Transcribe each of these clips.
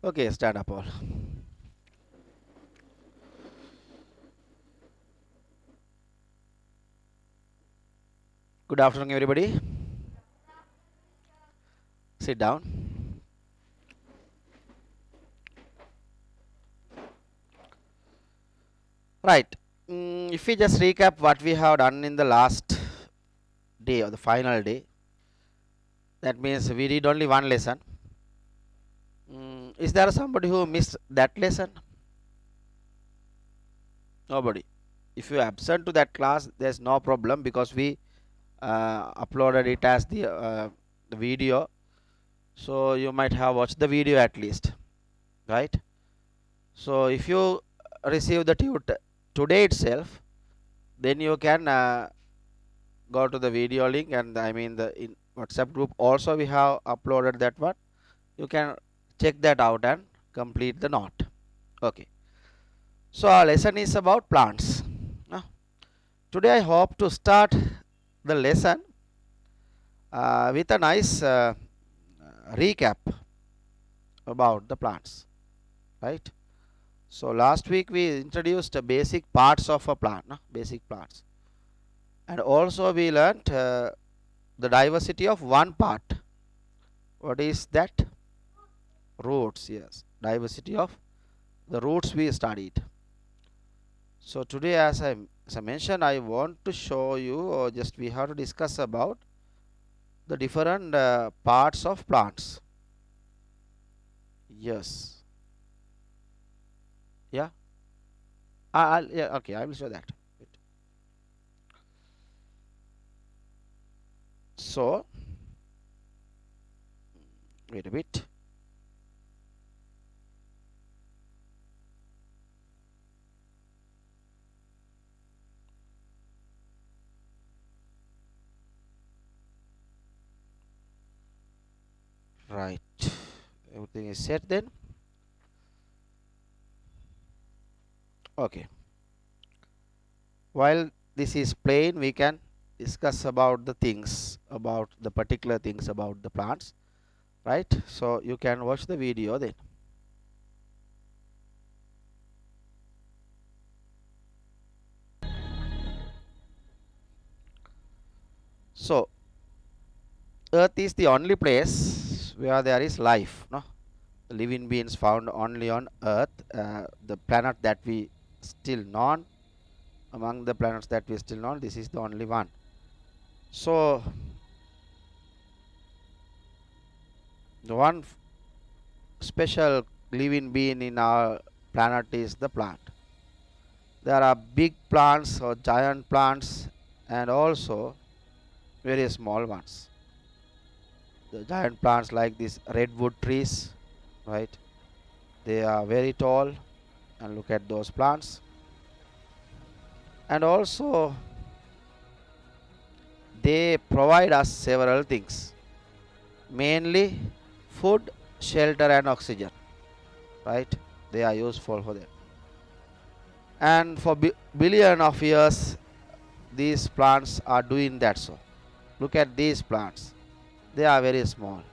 Okay, stand up all. Good afternoon, everybody. Sit down. Right. If we just recap what we have done in the last day or the final day, that means we did only one lesson. Is there somebody who missed that lesson? Nobody. If you absent to that class, there's no problem because we uploaded it as the video. So you might have watched the video at least, right? So if you receive the today itself, then you can go to the video link, and I mean the in WhatsApp group also we have uploaded that one. You can check that out and complete the note. Okay. So our lesson is about plants. Today I hope to start the lesson with a nice recap about the plants, right? So last week we introduced the basic parts of a plant, basic parts, and also we learnt the diversity of one part. What is that? Roots. Yes, diversity of the roots we studied. So today, as I mentioned, I want to show you, or just we have to discuss about the different parts of plants. Yes. Yeah. Yeah. Okay. I will show that. Wait. So wait a bit. Right. Everything is set then. Okay. While this is plain, we can discuss about the things, about the particular things about the plants, right? So you can watch the video then. So Earth is the only place where there is life, no? The living beings found only on Earth, the planet that we still known. Among the planets that we still know, this is the only one. So the one special living being in our planet is the plant. There are big plants or giant plants, and also very small ones. The giant plants like these redwood trees, right? They are very tall, and look at those plants. And also they provide us several things, mainly food, shelter, and oxygen, right? They are useful for them. And for billion of years, these plants are doing that. So look at these plants, they are very small,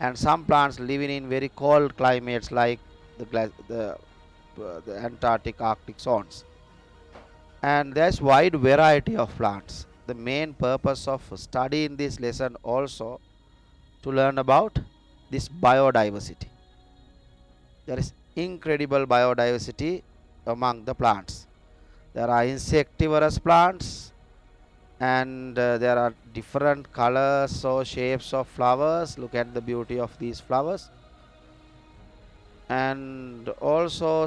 and some plants living in very cold climates like the Antarctic, Arctic zones. And there's wide variety of plants. The main purpose of study in this lesson also to learn about this biodiversity. There is incredible biodiversity among the plants. There are insectivorous plants, and there are different colors or shapes of flowers. Look at the beauty of these flowers. And also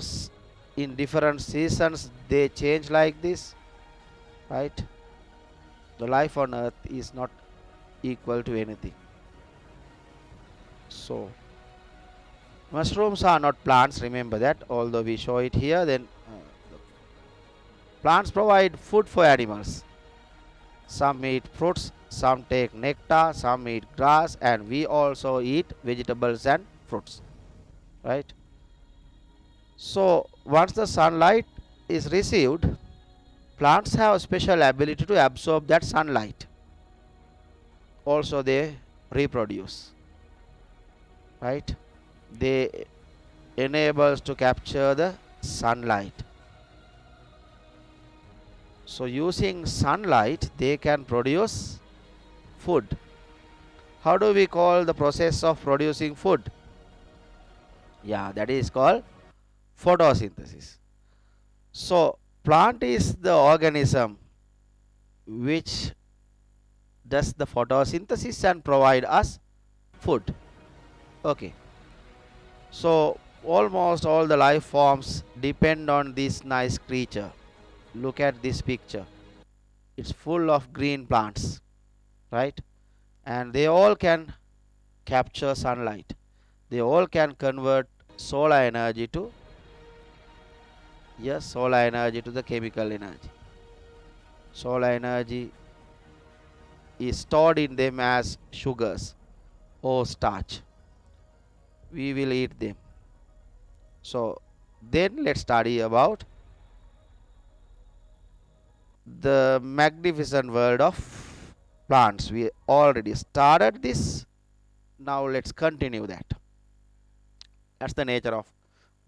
in different seasons they change like this, right? The life on earth is not equal to anything. So mushrooms are not plants, remember that, although we show it here. Then plants provide food for animals. Some eat fruits, some take nectar, some eat grass, and we also eat vegetables and fruits, right? So once the sunlight is received, plants have a special ability to absorb that sunlight. Also they reproduce, right? They enables to capture the sunlight. So using sunlight, they can produce food. How do we call the process of producing food? Yeah, that is called photosynthesis. So plant is the organism which does the photosynthesis and provide us food. Okay. So almost all the life forms depend on this nice creature. Look at this picture. It's full of green plants, right? And they all can capture sunlight. They all can convert solar energy to, yes, solar energy to the chemical energy. Solar energy is stored in them as sugars or starch. We will eat them. So then let's study about the magnificent world of plants. We already started this. Now let's continue that. That's the nature of,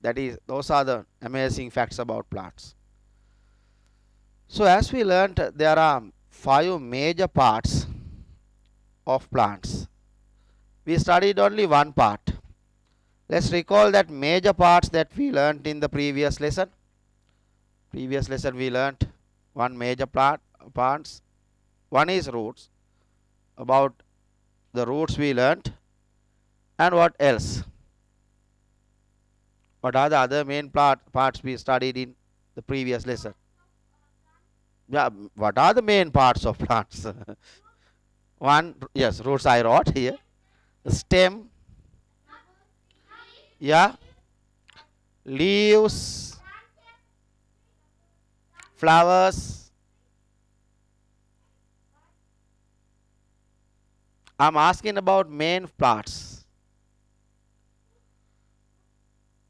that is, those are the amazing facts about plants. So as we learned, there are 5 major parts of plants. We studied only one part. Let's recall that major parts that we learned in the previous lesson. Previous lesson we learned one major parts. One is roots. About the roots we learned. And what else? What are the other main parts we studied in the previous lesson? Yeah, what are the main parts of plants? One, yes, roots I wrote here. Stem, yeah, leaves, flowers. I'm asking about main parts.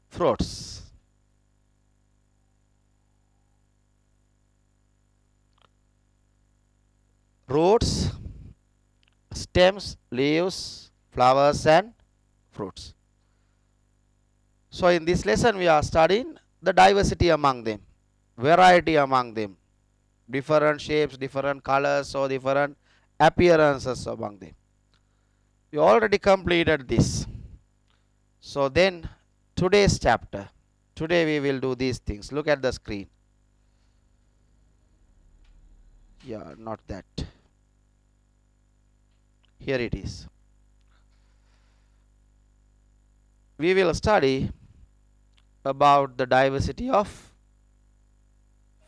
Fruits. Roots, stems, leaves, flowers and fruits. So in this lesson we are studying the diversity among them, variety among them, different shapes, different colors or different appearances among them. We already completed this. So then today's chapter, today we will do these things. Look at the screen. Yeah, not that. Here it is. We will study about the diversity of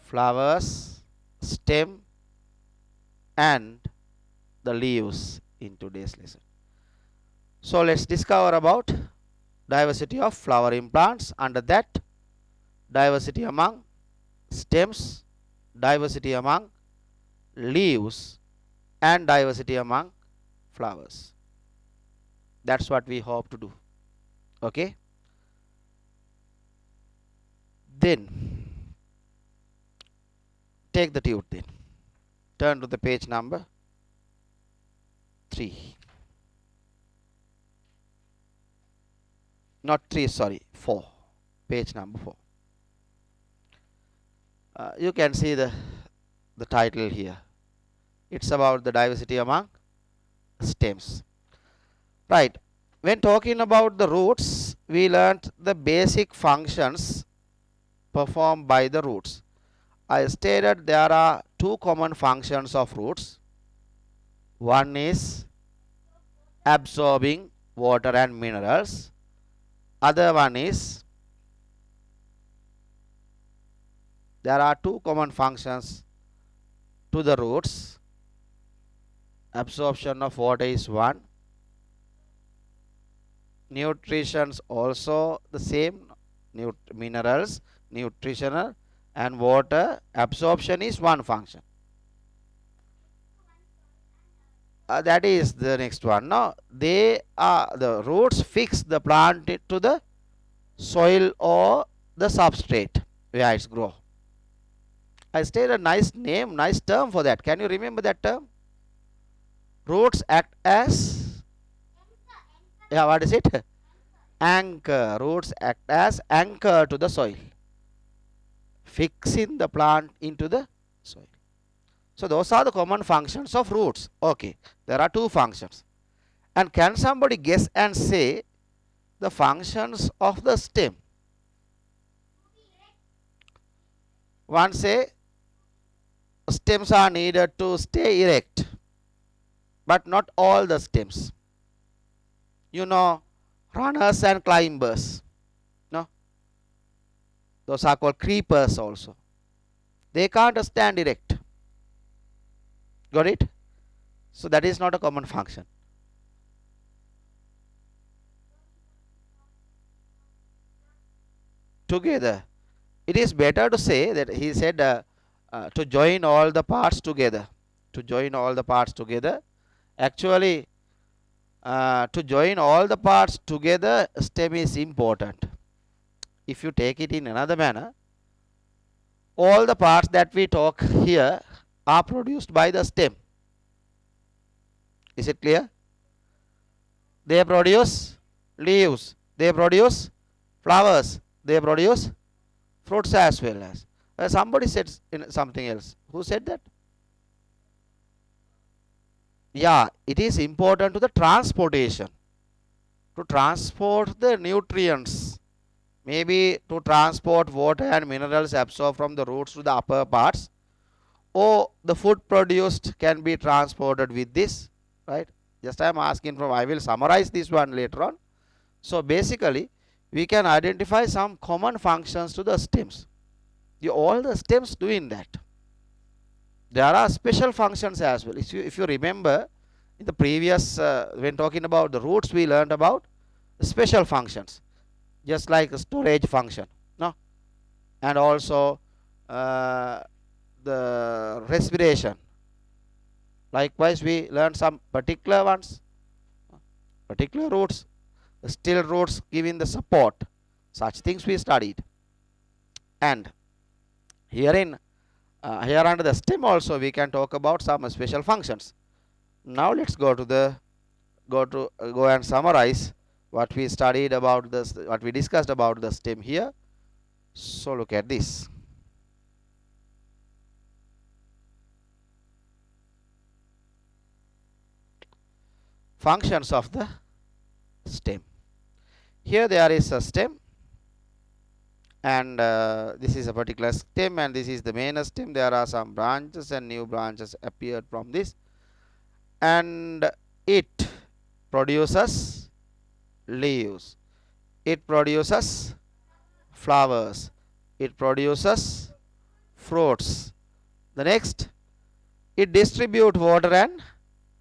flowers, stem and the leaves in today's lesson. So let's discover about diversity of flowering plants. Under that, diversity among stems, diversity among leaves and diversity among flowers. That's what we hope to do. Okay. Then take the tube then. Turn to the page number 3. Not 3, sorry, 4. Page number 4. You can see the title here. It's about the diversity among stems. Right. When talking about the roots, we learnt the basic functions performed by the roots. I stated there are 2 common functions of roots. One is absorbing water and minerals. Other one is, there are 2 common functions to the roots. Absorption of water is one. Nutrition also the same. Minerals, nutritional and water absorption is one function. That is the next one. Now they are, the roots fix the plant to the soil or the substrate where it's grow. I stated a nice name, nice term for that. Can you remember that term? Roots act as, yeah, what is it? Anchor. Roots act as anchor to the soil, fixing the plant into the soil. So those are the common functions of roots. Okay, there are two functions. And can somebody guess and say the functions of the stem? One say stems are needed to stay erect, but not all the stems. You know, runners and climbers. No, those are called creepers also. They can't stand erect. Got it? So that is not a common function. Together, it is better to say that he said to join all the parts together. To join all the parts together. Actually, to join all the parts together, stem is important. If you take it in another manner, all the parts that we talk here are produced by the stem. Is it clear? They produce leaves, they produce flowers, they produce fruits as well as. Somebody said something else. Who said that? Yeah, it is important to the transportation, to transport the nutrients, maybe to transport water and minerals absorbed from the roots to the upper parts, or the food produced can be transported with this, right? Just I am asking from, I will summarize this one later on. So basically we can identify some common functions to the stems. All the stems doing that. There are special functions as well. If you remember in the previous when talking about the roots, we learned about special functions, just like a storage function, no, and also uh, the respiration. Likewise, we learned some particular ones, particular roots, still roots giving the support. Such things we studied, and here in here under the stem also we can talk about some special functions. Now let's go and summarize what we studied about this, what we discussed about the stem here. So look at this. Functions of the stem. Here there is a stem, and this is a particular stem, and this is the main stem. There are some branches and new branches appeared from this, and it produces leaves, it produces flowers, it produces fruits. The next, it distributes water and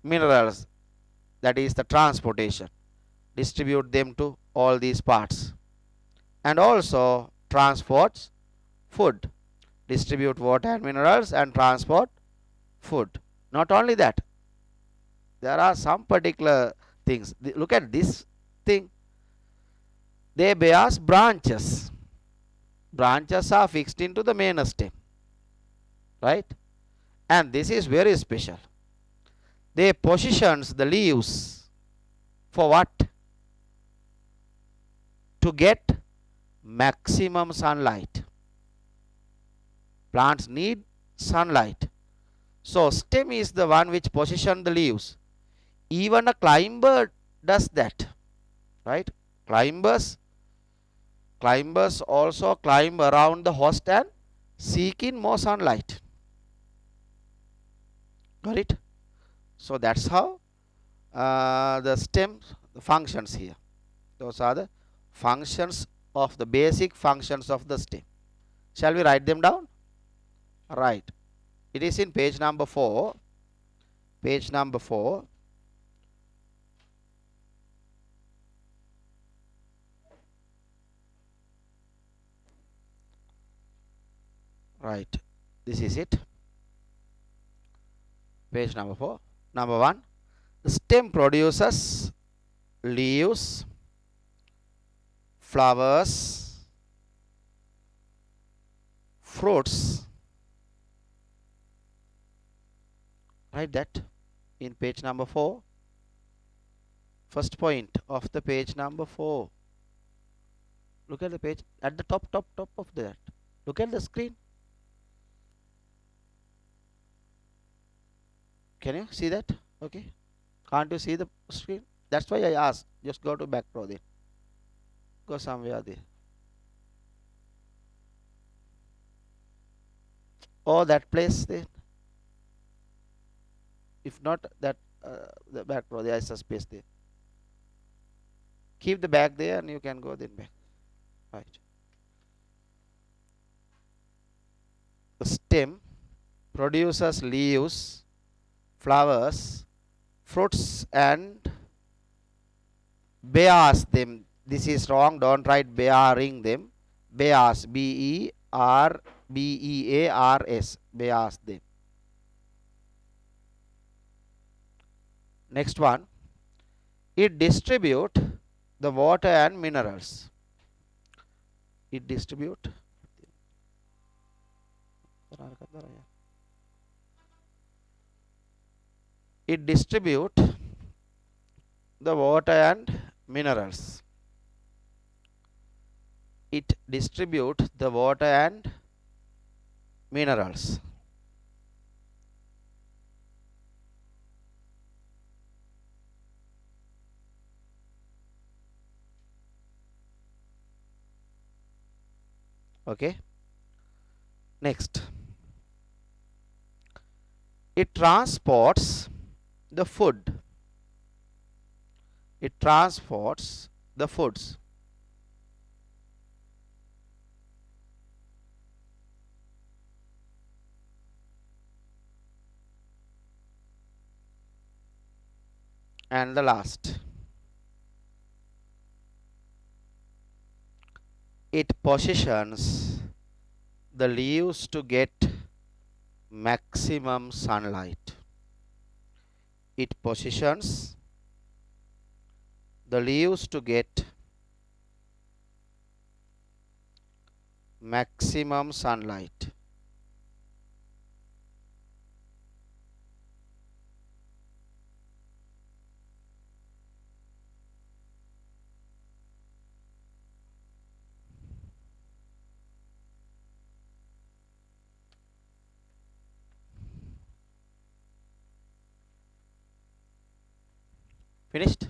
minerals, that is the transportation, distribute them to all these parts, and also transports food, distribute water and minerals and transport food. Not only that, there are some particular things. Look at this thing. They bears branches. Branches are fixed into the main stem, right? And this is very special. They positions the leaves for what? To get maximum sunlight. Plants need sunlight. So stem is the one which position the leaves. Even a climber does that, right? Climbers also climb around the host and seek in more sunlight. Got it? So that's how the stem functions here. Those are the functions of the basic functions of the stem. Shall we write them down? Right. It is in page number 4. Page number 4. Right. This is it. Page number 4. Number 1. The stem produces leaves, flowers, fruits. Write that in page number 4. First point of the page number 4. Look at the page at the top of that. Look at the screen. Can you see that? Okay. Can't you see the screen? That's why I asked. Just go to back row there. Go somewhere there. Oh, that place there. If not, that the back row, there is a space there. Keep the bag there and you can go then back. Right. The stem produces leaves, flowers, fruits, and bears them. This is wrong. Don't write bearing them. Bears. Bears. Bears them. Next one. It distribute the water and minerals. It distribute. It distribute the water and minerals. It distribute the water and minerals. Okay. Next. It transports the food. It transports the foods. And the last. It positions the leaves to get maximum sunlight. It positions the leaves to get maximum sunlight. Finished?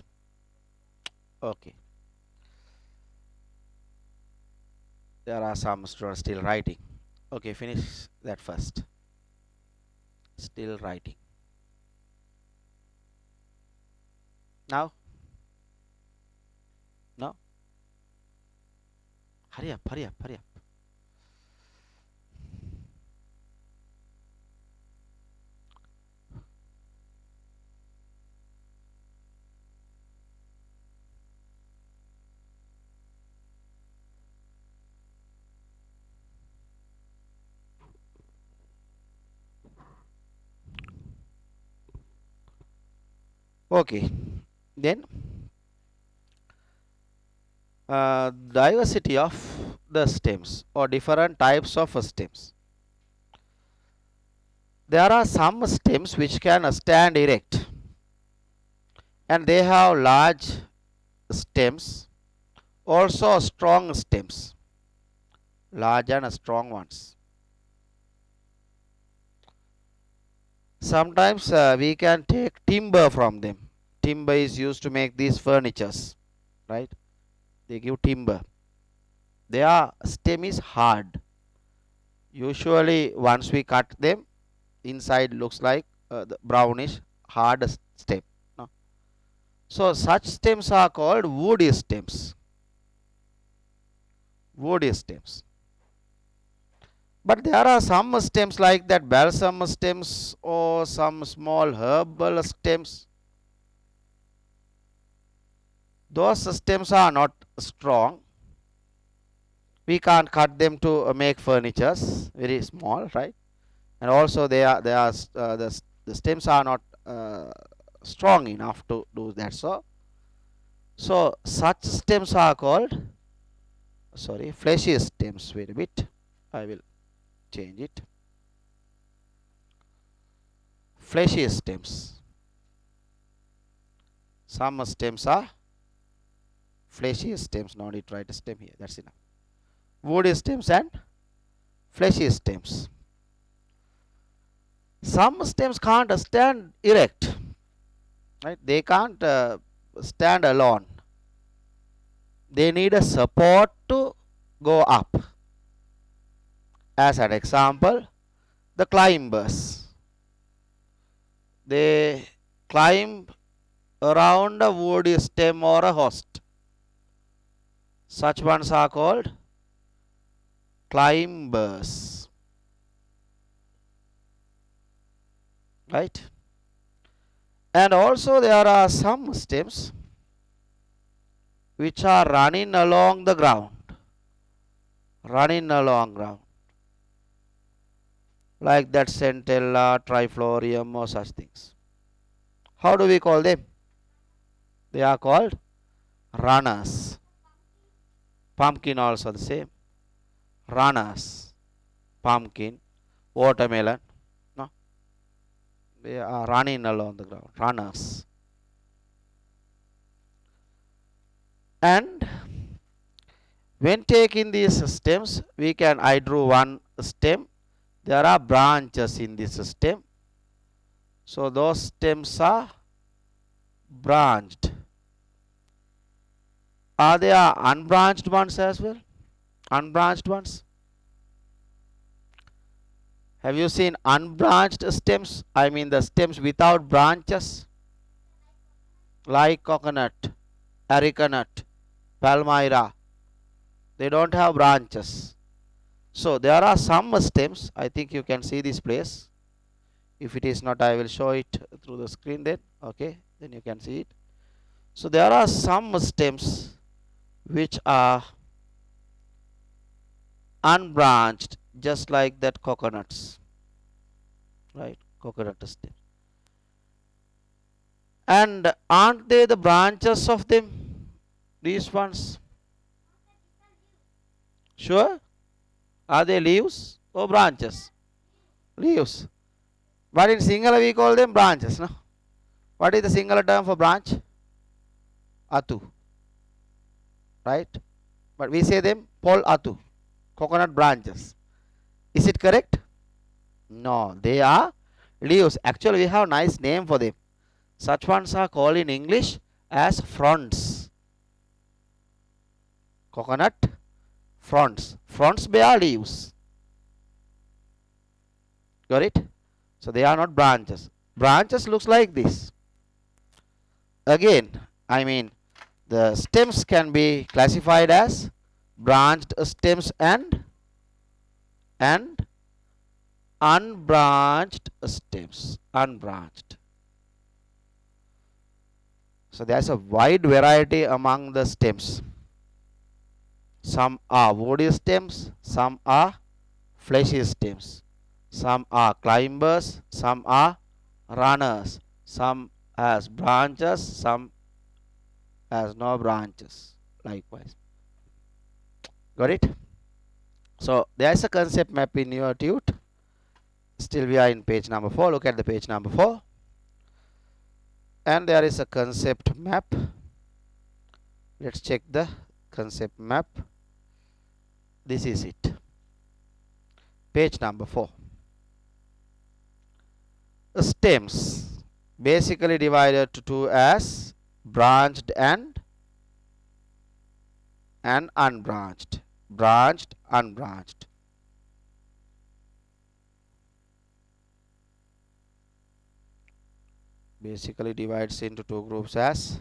Okay. There are some students still writing. Okay, finish that first. Still writing. Now? No? Hurry up, hurry up, hurry up. Okay. Then diversity of the stems or different types of stems. There are some stems which can stand erect and they have large stems, also strong stems, large and strong ones. Sometimes we can take timber from them. Timber is used to make these furnitures, right? They give timber. Their stem is hard. Usually, once we cut them, inside looks like the brownish hard stem. No? So such stems are called woody stems. Woody stems. But there are some stems like that balsam stems or some small herbal stems. Those stems are not strong. We can't cut them to make furnitures. Very small, right? And also the stems are not strong enough to do that. So such stems are called, sorry, fleshy stems. Wait a bit, I will change it. Fleshy stems. Some stems are Fleshy stems, no need to write a stem here, that's enough. Woody stems and fleshy stems. Some stems can't stand erect, right? They can't stand alone. They need a support to go up. As an example, the climbers. They climb around a woody stem or a host. Such ones are called climbers, right? And also there are some stems which are running along the ground, like that centella, triflorium or such things. How do we call them? They are called runners. Pumpkin also the same. Runners. Pumpkin, watermelon. No, they are running along the ground. Runners. And when taking these stems, I drew one stem. There are branches in this stem. So those stems are branched. Are there unbranched ones as well? Unbranched ones? Have you seen unbranched stems? I mean the stems without branches. Like coconut, areca nut, palmyra. They don't have branches. So there are some stems. I think you can see this place. If it is not, I will show it through the screen then. Okay, then you can see it. So there are some stems which are unbranched, just like that coconuts, right? Coconut stem. And aren't they the branches of them? These ones? Sure? Are they leaves or branches? Leaves. But in Sinhala we call them branches, no? What is the Sinhala term for branch? Atu. Right? But we say them pol atu. Coconut branches. Is it correct? No, they are leaves. Actually, we have nice name for them. Such ones are called in English as fronds. Coconut fronds. Fronds bear leaves. Got it? So they are not branches. Branches looks like this. Again, I mean the stems can be classified as branched stems and unbranched stems. Unbranched. So there is a wide variety among the stems. Some are woody stems, some are fleshy stems. Some are climbers, some are runners. Some has branches, some has no branches. Likewise. Got it? So there is a concept map in your tute. Still we are in page number 4. Look at the page number 4. And there is a concept map. Let's check the concept map. This is it. Page number 4. Stems basically divided to two as branched and unbranched. Branched, unbranched. Basically divides into two groups as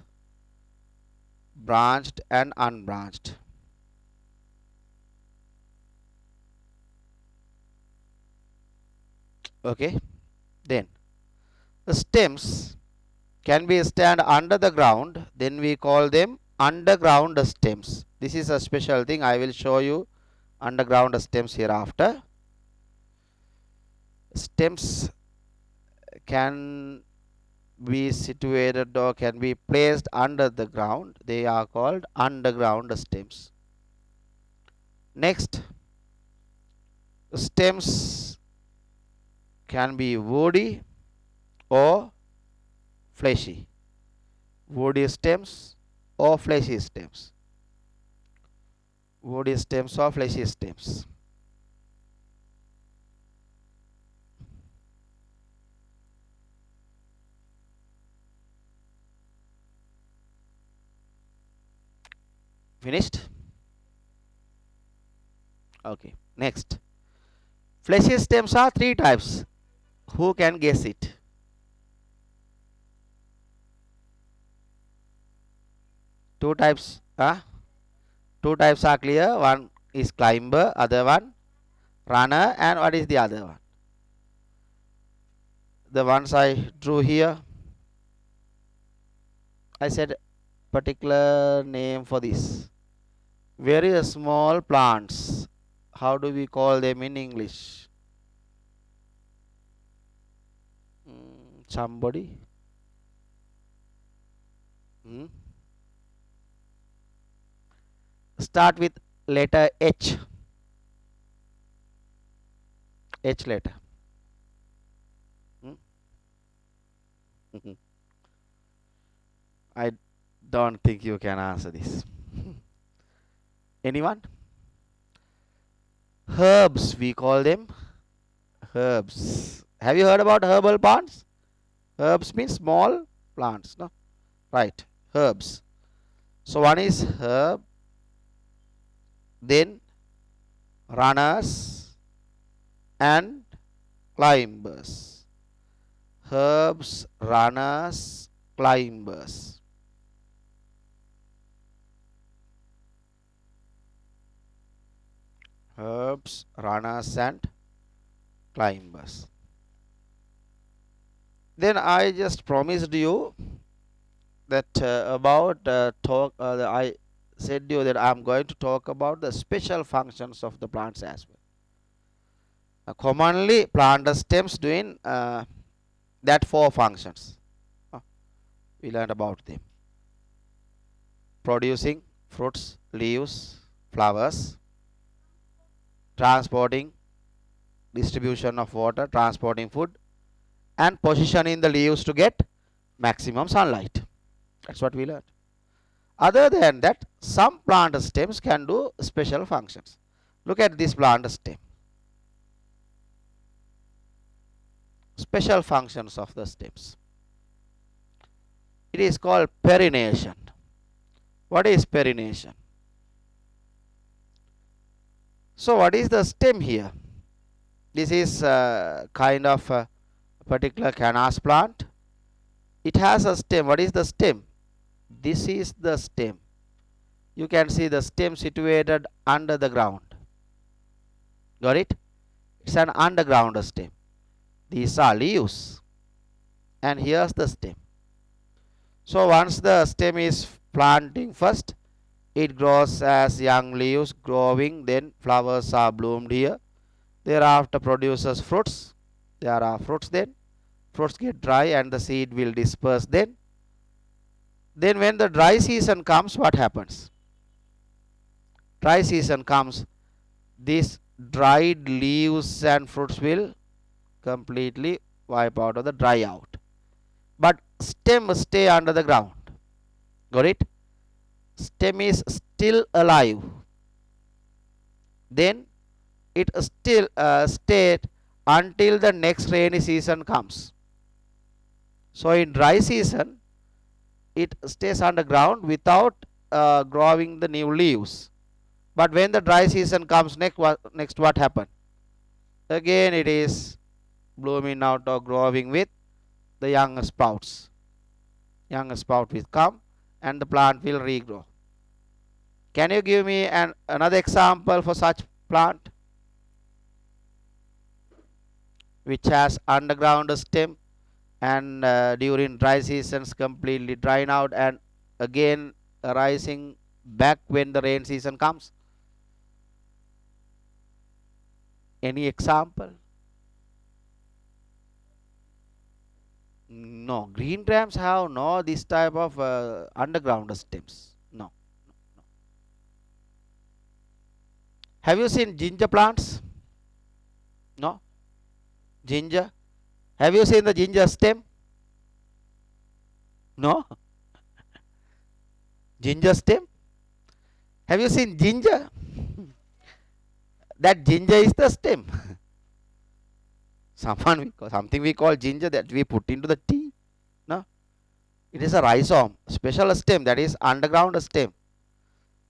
branched and unbranched. Okay, then the stems can be stand under the ground, then we call them underground stems. This is a special thing. I will show you underground stems hereafter. Stems can be situated or can be placed under the ground. They are called underground stems. Next, stems can be woody or fleshy. Woody stems or fleshy stems. Woody stems or fleshy stems. Finished? Okay. Next. Fleshy stems are three types. Who can guess it? Two types. Two types are clear. One is climber, other one runner, and what is the other one? The ones I drew here, I said particular name for this. Very small plants. How do we call them in English? Somebody? Hmm? Start with letter H. H letter. Hmm? I don't think you can answer this. Anyone? Herbs, we call them herbs. Have you heard about herbal plants? Herbs means small plants, no? Right, herbs. So one is herb, then runners and climbers. Herbs, runners, climbers. Herbs, runners and climbers. Then I just promised you that I said you that I'm going to talk about the special functions of the plants as well. Commonly, plant stems doing that four functions. We learned about them: producing fruits, leaves, flowers, transporting, distribution of water, transporting food, and positioning the leaves to get maximum sunlight. That's what we learned. Other than that, some plant stems can do special functions. Look at this plant stem. Special functions of the stems. It is called perennation. What is perennation? So what is the stem here? This is kind of a particular cannas plant. It has a stem. What is the stem? This is the stem. You can see the stem situated under the ground. Got it? It's an underground stem. These are leaves. And here's the stem. So once the stem is planting first, it grows as young leaves growing, then flowers are bloomed here. Thereafter produces fruits. There are fruits then. Fruits get dry and the seed will disperse then. Then when the dry season comes, what happens? Dry season comes, these dried leaves and fruits will completely wipe out of the dry out. But stem stay under the ground. Got it? Stem is still alive. Then it still stayed until the next rainy season comes. So in dry season, it stays underground without growing the new leaves. But when the dry season comes, next what happen? Again it is blooming out or growing with the young sprouts. Young sprout will come and the plant will regrow. Can you give me another example for such plant which has underground stem and during dry seasons completely drying out and again rising back when the rain season comes? Any example? No, green grams have no this type of underground stems. No. Have you seen ginger plants? No. Ginger. Have you seen the ginger stem? No. Ginger stem. Have you seen ginger? that ginger is the stem. Something we call ginger that we put into the tea. No, it is a rhizome, special stem, that is underground stem.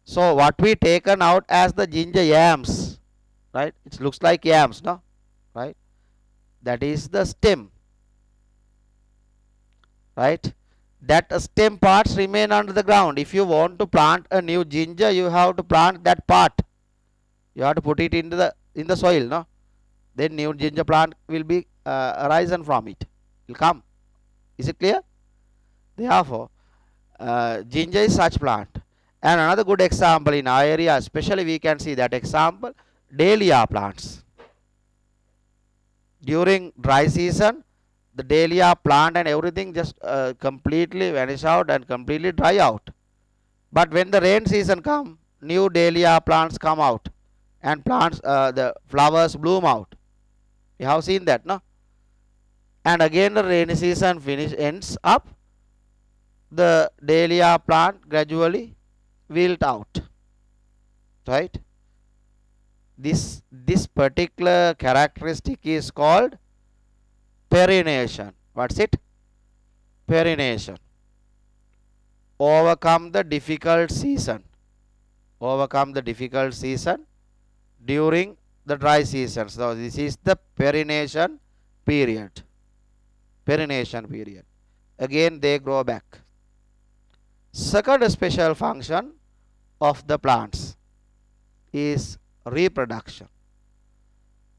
So what we taken out as the ginger yams, right? It looks like yams, no, right? That is the stem, right? That stem parts remain under the ground. If you want to plant a new ginger, you have to plant that part. You have to put it into the soil, no? Then new ginger plant will be arisen from it. Will come. Is it clear? Therefore, ginger is such plant. And another good example in our area, especially we can see that example, dahlia plants. During dry season, the dahlia plant and everything just completely vanish out and completely dry out. But when the rain season come, new dahlia plants come out and plants the flowers bloom out. You have seen that, no? And again the rainy season ends up, the dahlia plant gradually wilt out, right? This particular characteristic is called perennation. What's it? Perennation. Overcome the difficult season. Overcome the difficult season during the dry season. So this is the perennation period. Perennation period. Again they grow back. Second special function of the plants is reproduction.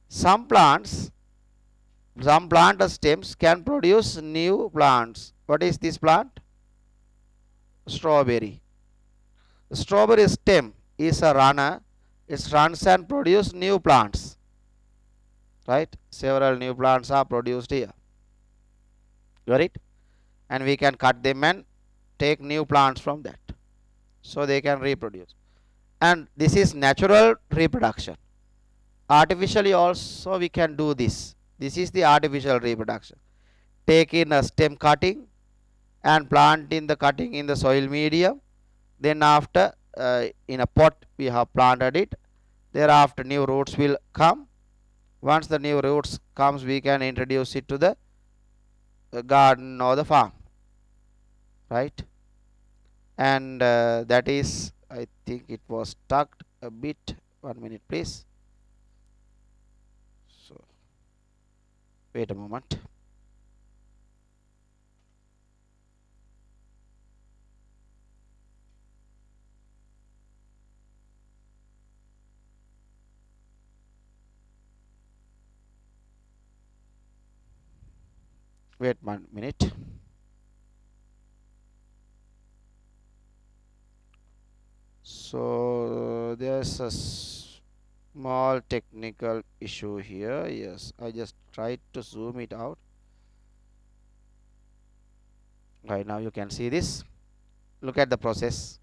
Some plants, some plant stems can produce new plants. What is this plant? Strawberry. The strawberry stem is a runner. It runs and produce new plants. Right? Several new plants are produced here. Got it? And we can cut them and take new plants from that. So they can reproduce. And this is natural reproduction. Artificially also we can do this. This is the artificial reproduction. Take in a stem cutting and plant in the cutting in the soil medium. Then after in a pot we have planted it. Thereafter new roots will come. Once the new roots comes, we can introduce it to the garden or the farm, right? And that is, I think it was stuck a bit. 1 minute please. So wait a moment. Wait 1 minute. So there's a small technical issue here. Yes, I just tried to zoom it out. Right now you can see this. Look at the process.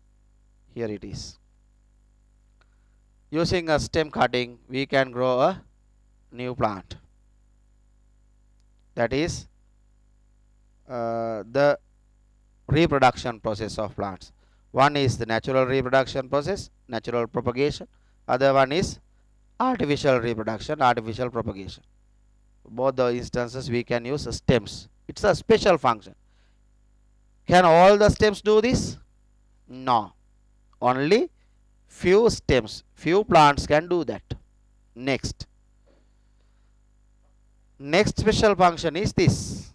Here it is. Using a stem cutting, we can grow a new plant. That is the reproduction process of plants. One is the natural reproduction process, natural propagation. Other one is artificial reproduction, artificial propagation. Both the instances we can use stems. It's a special function. Can all the stems do this? No. Only few stems, few plants can do that. Next special function is this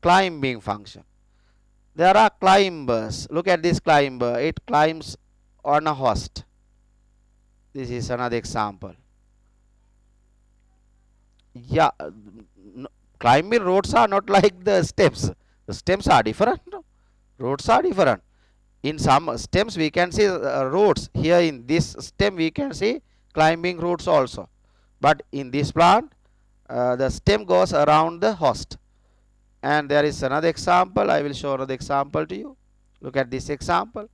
climbing function. There are climbers. Look at this climber. It climbs on a host. This is another example. Yeah, climbing roads are not like the steps. The stems are different. No? Roads are different. In some stems we can see roads. Here in this stem we can see climbing routes also. But in this plant, the stem goes around the host. And there is another example. I will show another example to you. Look at this example.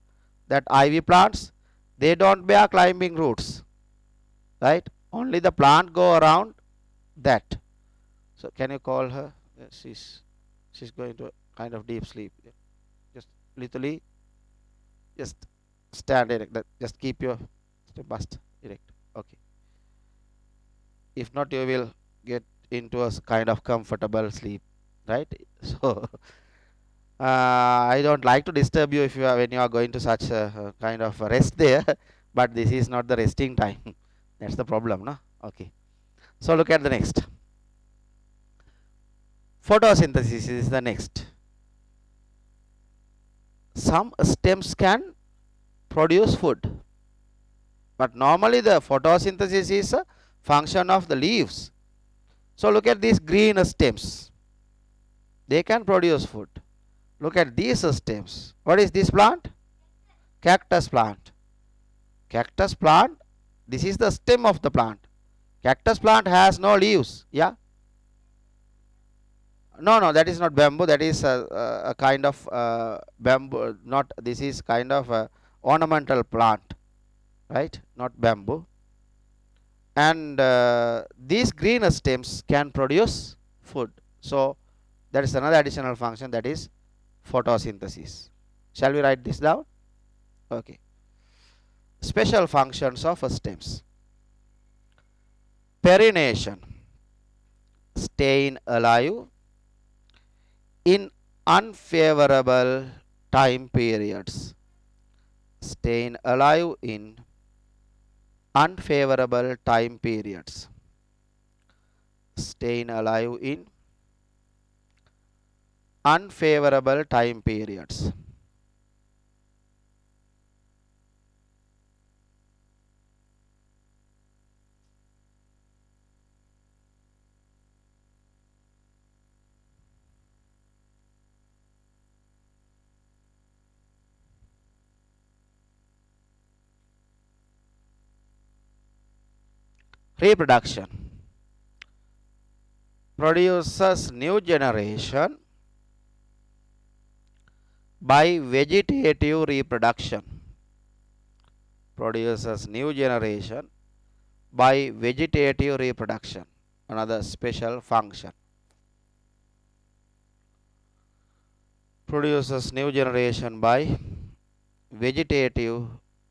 That ivy plants, they don't bear climbing roots, right? Only the plant go around that. So can you call her? She's going to a kind of deep sleep. Just literally, just stand erect. Just keep your bust erect. Okay. If not, you will get into a kind of comfortable sleep, right? So I don't like to disturb you if you are when you are going to such a kind of a rest there, but this is not the resting time. That's the problem, no? Okay. So look at the next. Photosynthesis is the next. Some stems can produce food, but normally the photosynthesis is a function of the leaves. So look at these green stems. They can produce food. Look at these stems. What is this plant? Cactus plant. Cactus plant. This is the stem of the plant. Cactus plant has no leaves. Yeah. No, no, that is not bamboo. That is a kind of bamboo. Not this is kind of a ornamental plant, right? Not bamboo. And these green stems can produce food. So that is another additional function, that is photosynthesis. Shall we write this down? Okay. Special functions of stems. Perennation, staying alive in unfavorable time periods. Staying alive in unfavorable time periods. Staying alive in unfavorable time periods. Reproduction produces new generation by vegetative reproduction. Produces new generation by vegetative reproduction. Another special function. Produces new generation by vegetative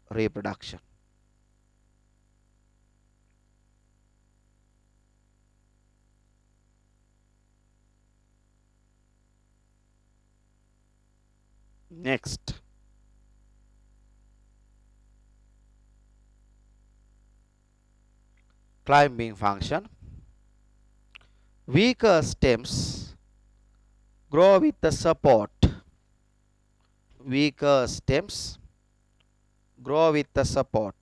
reproduction. Next, climbing function. Weaker stems grow with the support. Weaker stems grow with the support.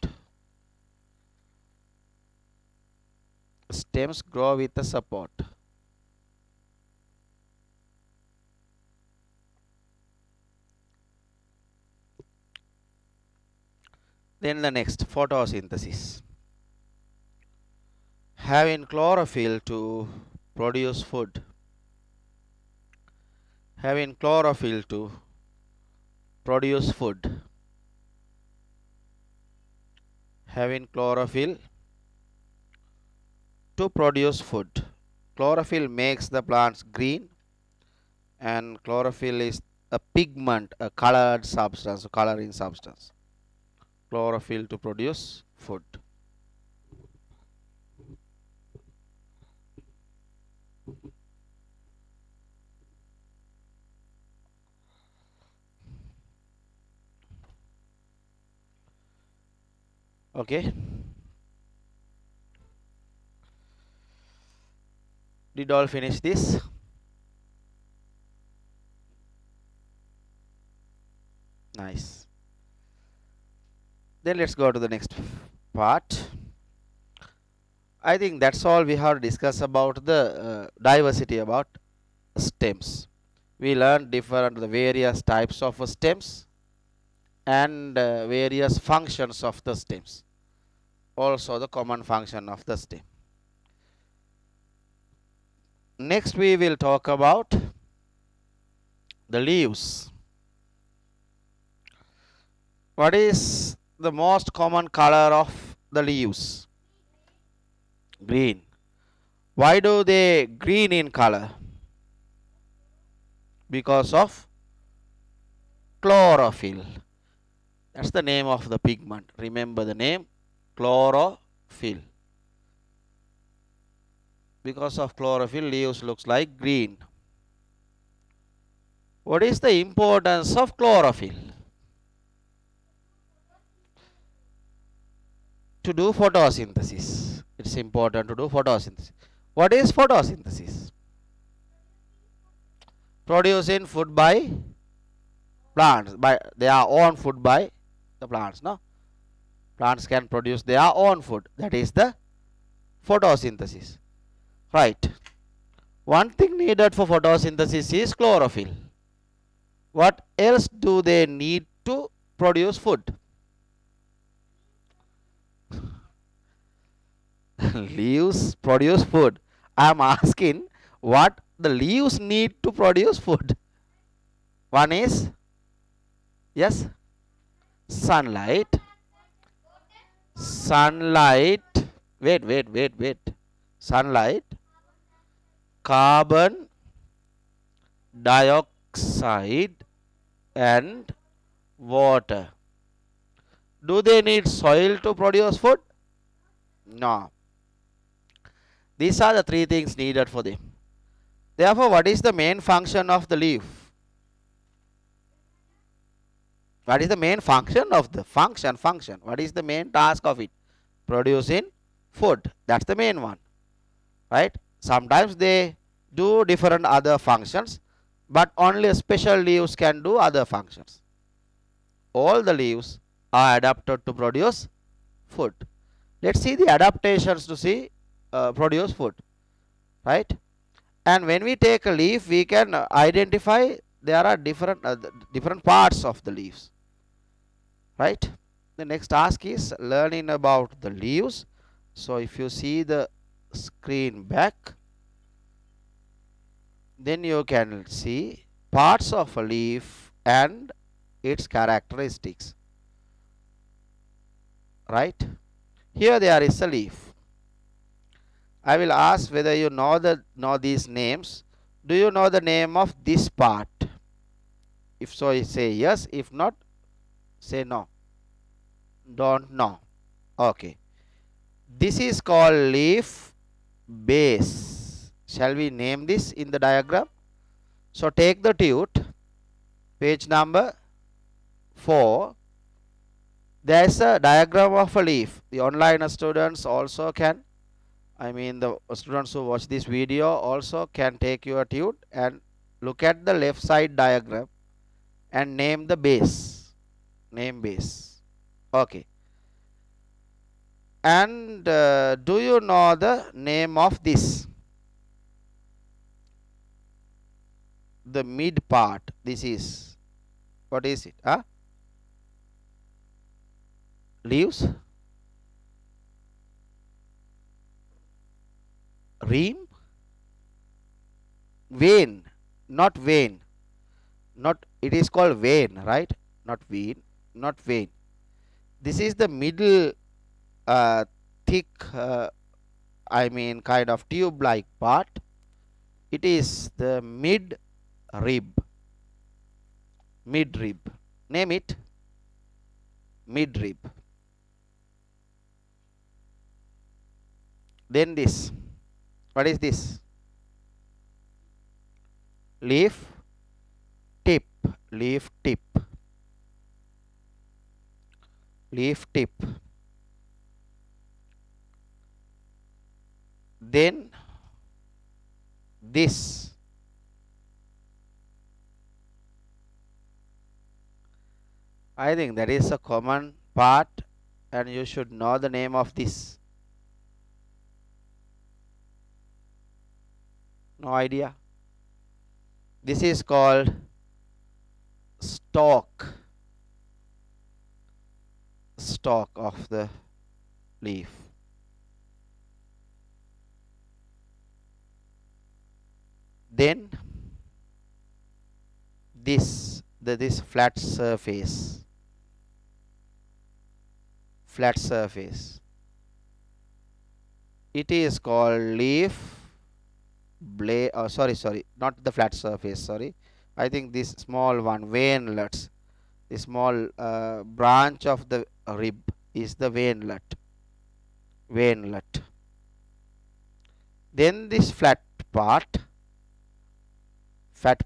Stems grow with the support. Then the next, photosynthesis. Having chlorophyll to produce food. Having chlorophyll to produce food. Having chlorophyll to produce food. Chlorophyll makes the plants green, and chlorophyll is a pigment, a colored substance, a coloring substance. Chlorophyll to produce food. Okay. Did all finish this? Nice. Then let's go to the next part. I think that's all we have discussed about the diversity about stems. We learned different the various types of stems and various functions of the stems. Also the common function of the stem. Next we will talk about the leaves. What is the most common color of the leaves? Green. Why do they green in color? Because of chlorophyll. That's the name of the pigment. Remember the name, chlorophyll. Because of chlorophyll, leaves looks like green. What is the importance of chlorophyll? To do photosynthesis. It's important to do photosynthesis. What is photosynthesis? Producing food by plants, by their own food by the plants. No, plants can produce their own food. That is the photosynthesis. Right. One thing needed for photosynthesis is chlorophyll. What else do they need to produce food? Leaves produce food. I am asking what the leaves need to produce food. One is, yes, sunlight. Sunlight. Wait. Sunlight, carbon dioxide, and water. Do they need soil to produce food? No. These are the three things needed for them. Therefore, what is the main function of the leaf? What is the main function of the function? What is the main task of it? Producing food. That's the main one. Right? Sometimes they do different other functions, but only special leaves can do other functions. All the leaves are adapted to produce food. Let's see the adaptations to see produce food. Right? And when we take a leaf, we can identify there are different parts of the leaves. Right? The next task is learning about the leaves. So if you see the screen back, then you can see parts of a leaf and its characteristics. Right? Here there is a leaf. I will ask whether you know these names. Do you know the name of this part? If so, say yes. If not, say no. Don't know. Okay. This is called leaf base. Shall we name this in the diagram? So take the tute, page number 4. There is a diagram of a leaf. The online students also can, the students who watch this video also can take your tute and look at the left side diagram and name the base. Name base. Okay. And do you know the name of this? The mid part. This is, what is it? Leaves? Ream? Vein. Not vein. Not, it is called vein, right? Not vein. Not vein. This is the middle thick, kind of tube like part. It is the mid rib. Mid rib. Name it. Mid rib. Then this. What is this? Leaf tip. Leaf tip. Leaf tip. Then this. I think that is a common part and you should know the name of this. No idea. This is called stalk. Stalk of the leaf. Then this flat surface. Flat surface. It is called leaf blade. Oh, sorry, not the flat surface. Sorry, I think this small one, veinlets. The small branch of the rib is the veinlet. Veinlet. Then this part, fat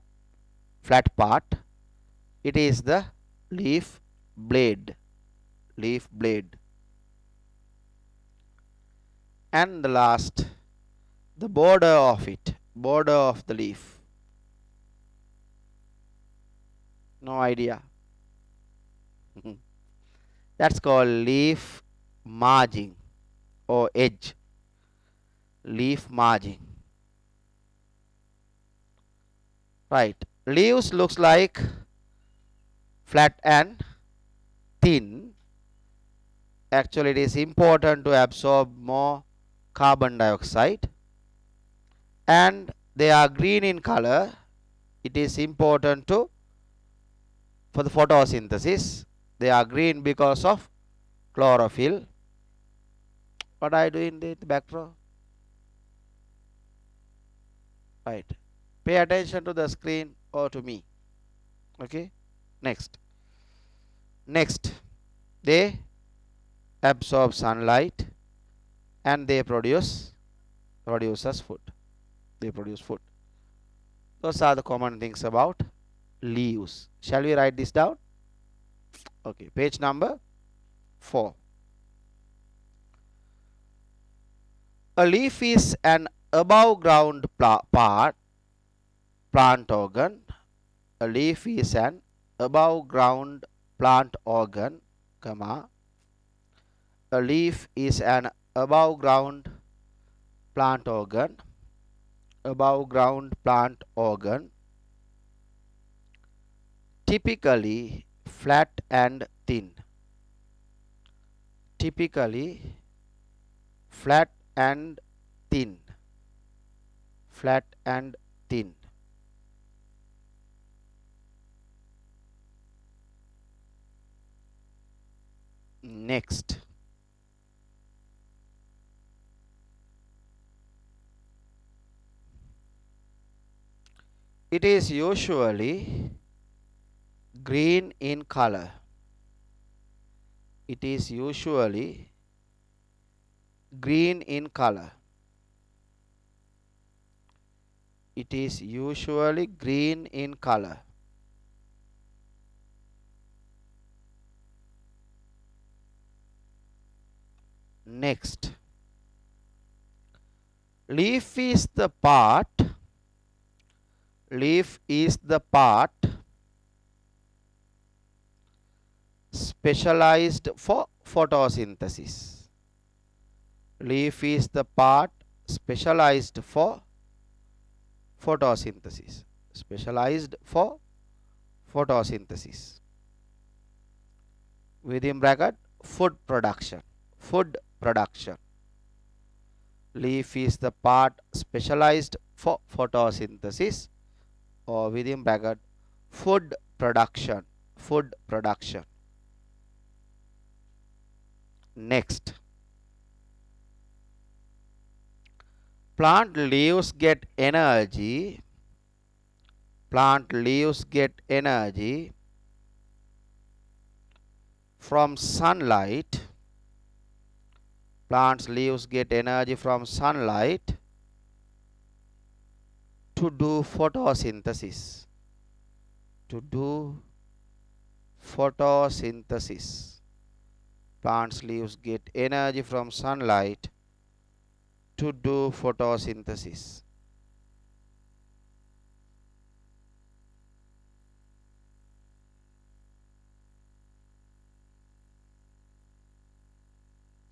flat part, it is the leaf blade, leaf blade. And the last, the border of it, border of the leaf. No idea. That's called leaf margin or edge, leaf margin. Right. Leaves looks like flat and thin. Actually, it is important to absorb more carbon dioxide, and they are green in color. It is important to for the photosynthesis. They are green because of chlorophyll. What I do in the back row? Right. Pay attention to the screen or to me. Okay. Next. Next, they absorb sunlight and they produce us food. They produce food. Those are the common things about leaves. Shall we write this down? Okay, page number 4. A leaf is an above ground plant organ. A leaf is an above ground plant organ, comma. A leaf is an above ground plant organ, above ground plant organ, typically flat and thin. Typically flat and thin. Flat and thin. Next. It is usually green in color. It is usually green in color. It is usually green in color. Next. Leaf is the part specialized for photosynthesis. Leaf is the part specialized for photosynthesis. Specialized for photosynthesis. Within bracket, food production. Food production. Leaf is the part specialized for photosynthesis, or within bracket, food production. Food production. Next. Plant leaves get energy. Plant leaves get energy from sunlight. Plants leaves get energy from sunlight to do photosynthesis. To do photosynthesis. Plants leaves get energy from sunlight to do photosynthesis.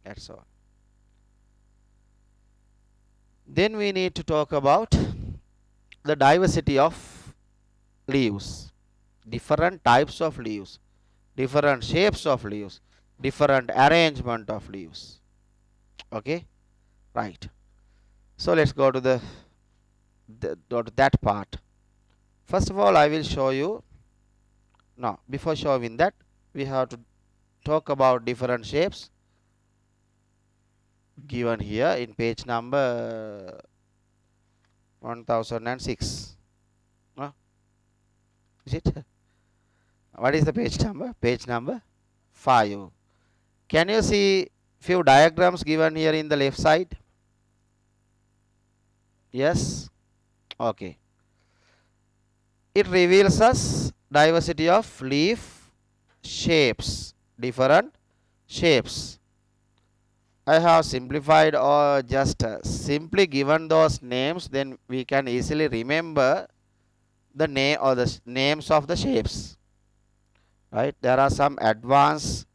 That's all. Then we need to talk about the diversity of leaves. Different types of leaves. Different shapes of leaves. Different arrangement of leaves. Okay. Right. So let's go to that part. First of all, I will show you. Now, before showing that, we have to talk about different shapes given here in page number 1006. Is it? What is the page number? Page number 5. Can you see few diagrams given here in the left side? Yes. Okay. It reveals us diversity of leaf shapes, different shapes. I have simplified or just simply given those names, then we can easily remember the name or the names of the shapes. Right? There are some advanced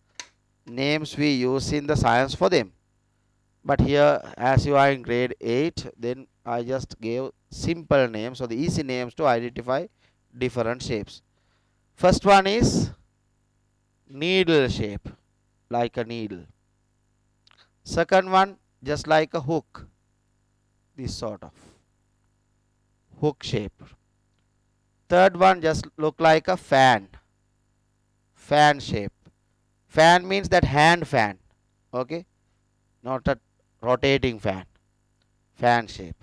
names we use in the science for them. But here, as you are in grade 8, then I just gave simple names or the easy names to identify different shapes. First one is needle shape, like a needle. Second one, just like a hook, this sort of hook shape. Third one just look like a fan, fan shape. Fan means that hand fan, okay, not a rotating fan, fan shape.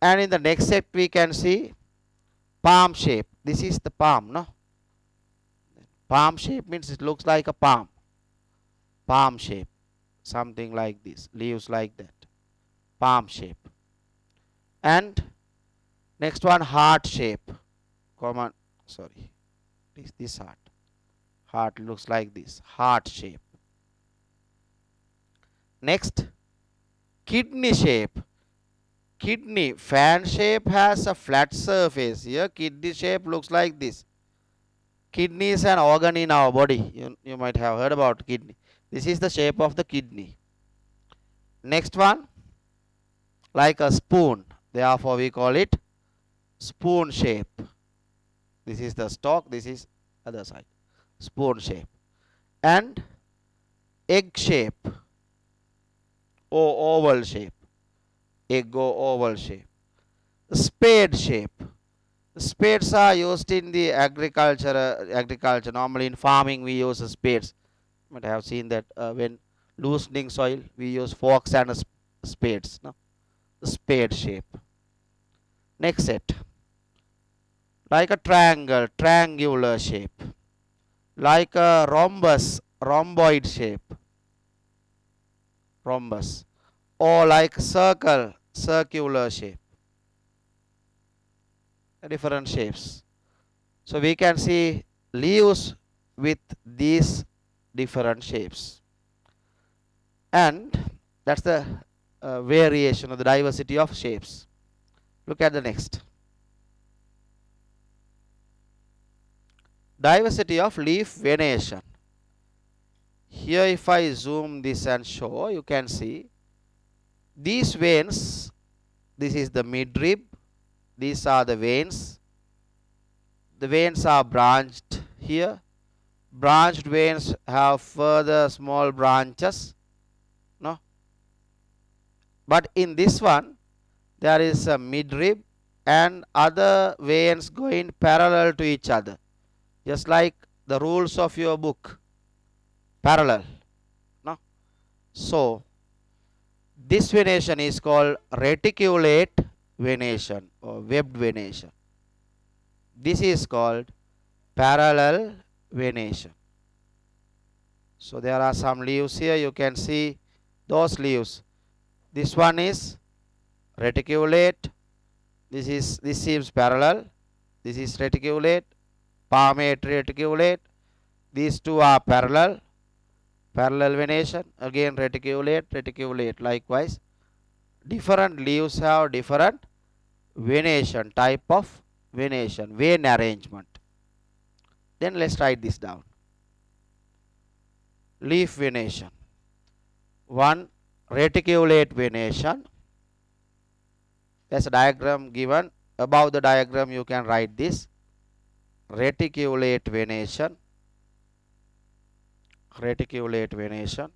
And in the next set we can see palm shape. This is the palm, no? Palm shape means it looks like a palm, palm shape, something like this, leaves like that, palm shape. And next one heart shape, common, sorry, this heart, heart looks like this, heart shape. Next, kidney shape. Kidney, fan shape has a flat surface. Here, kidney shape looks like this. Kidney is an organ in our body. You might have heard about kidney. This is the shape of the kidney. Next one, like a spoon. Therefore, we call it spoon shape. This is the stalk. This is other side. Spoon shape. And egg shape or oval shape. Egg or oval shape. Spade shape. Spades are used in the agriculture. Normally in farming we use spades. You might have seen that when loosening soil we use forks and spades. No? Spade shape. Next set. Like a triangle, triangular shape. Like a rhombus, rhomboid shape. Rhombus. Or like circle, circular shape. Different shapes. So we can see leaves with these different shapes. And that's the variation of the diversity of shapes. Look at the next. Diversity of leaf venation. Here if I zoom this and show, you can see these veins, this is the midrib, these are the veins. The veins are branched here. Branched veins have further small branches. No? But in this one, there is a midrib and other veins going parallel to each other. Just like the rules of your book. Parallel. No? So, this venation is called reticulate venation or webbed venation. This is called parallel venation. So there are some leaves here. You can see those leaves. This one is reticulate. This seems parallel. This is reticulate. Palmate reticulate. These two are parallel. Parallel venation. Again reticulate, reticulate. Likewise, different leaves have different venation, type of venation, vein arrangement. Then let's write this down. Leaf venation. One, reticulate venation. There's a diagram given. Above the diagram you can write this. Reticulate venation. Reticulate venation.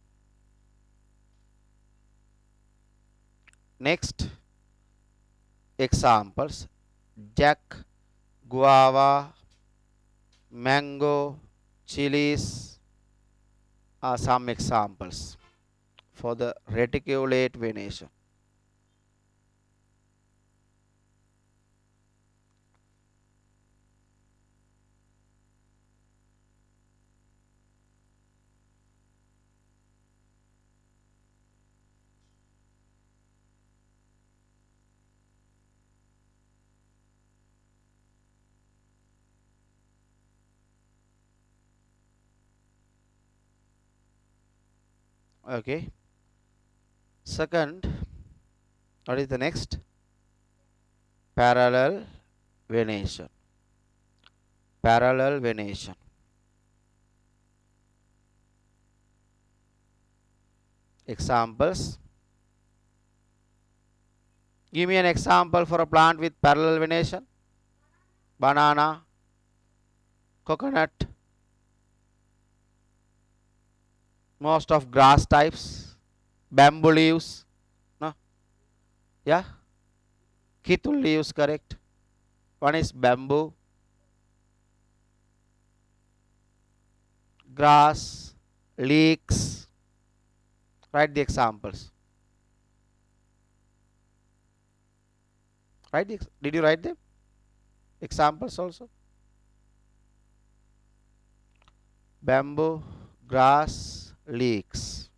Next, examples. Jack, guava, mango, chilies are some examples for the reticulate venation. Okay. Second, what is the next? Parallel venation. Parallel venation. Examples. Give me an example for a plant with parallel venation. Banana, coconut, most of grass types, bamboo leaves. No? Yeah? Kitul leaves, correct. One is bamboo, grass, leeks. Write the examples. Did you write them? Examples also. Bamboo, grass, leeks.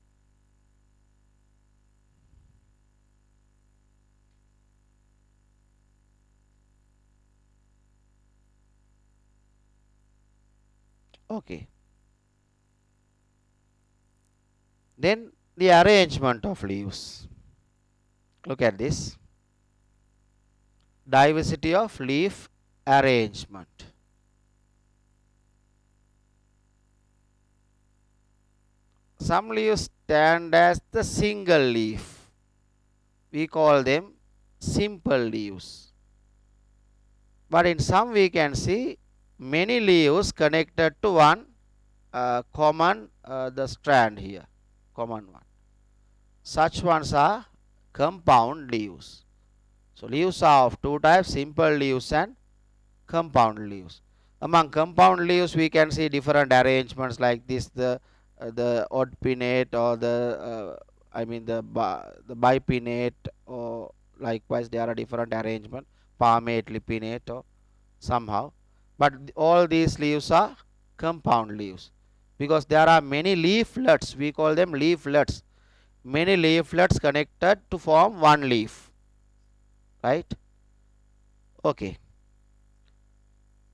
Okay. Then the arrangement of leaves. Look at this. Diversity of leaf arrangement. Some leaves stand as the single leaf. We call them simple leaves. But in some we can see many leaves connected to one common the strand here. Common one. Such ones are compound leaves. So leaves are of two types, simple leaves and compound leaves. Among compound leaves we can see different arrangements like this, the odd pinnate or the bipinnate, or likewise there are different arrangement, palmate, lipinnate or somehow. But all these leaves are compound leaves because there are many leaflets, we call them leaflets, many leaflets connected to form one leaf, right? Okay.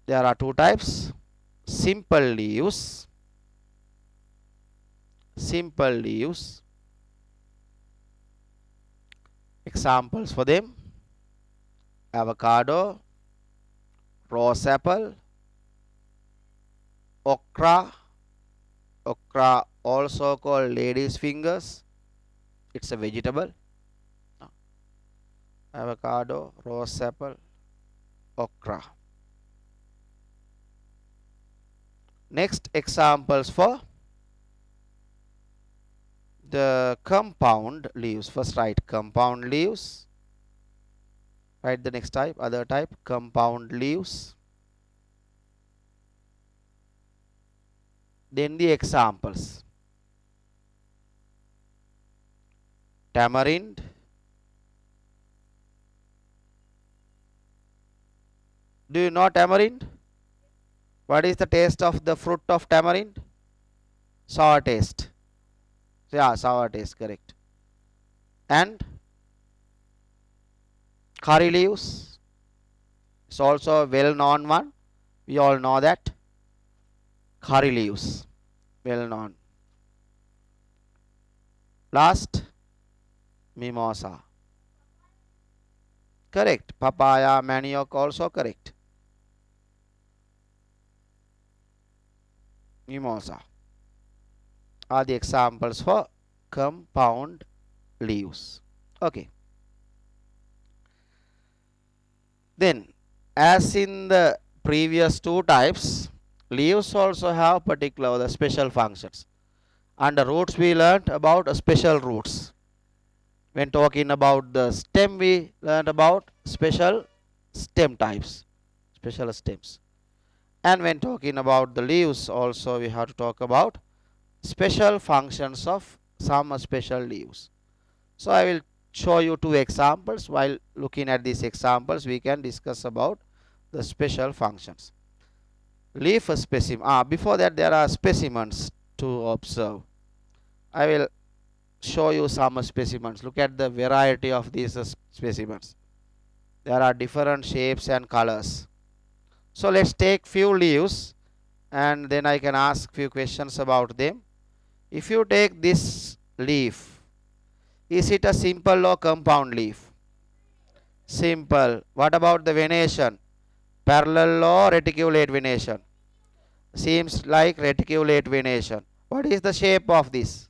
There are two types, simple leaves, examples for them: avocado, rose apple, okra, also called lady's fingers, it's a vegetable. Avocado, rose apple, okra. Next, examples for the compound leaves. First write compound leaves. Write the next type, other type, compound leaves. Then the examples: tamarind, do you know tamarind? What is the taste of the fruit of tamarind? Sour taste. Yeah, sour taste, correct. And curry leaves, it's also a well known one. We all know that. Curry leaves, well known. Last, mimosa. Correct. Papaya, manioc also correct. Mimosa are the examples for compound leaves. Okay. Then, as in the previous two types, leaves also have particular the special functions. Under roots we learnt about special roots. When talking about the stem we learnt about special stem types, special stems. And when talking about the leaves also we have to talk about special functions of some special leaves. So I will show you two examples. While looking at these examples we can discuss about the special functions. Leaf specimen. Before that there are specimens to observe. I will show you some specimens. Look at the variety of these specimens. There are different shapes and colors. So let's take few leaves and then I can ask few questions about them. If you take this leaf. Is it a simple or compound leaf? Simple. What about the venation? Parallel or reticulate venation? Seems like reticulate venation. What is the shape of this?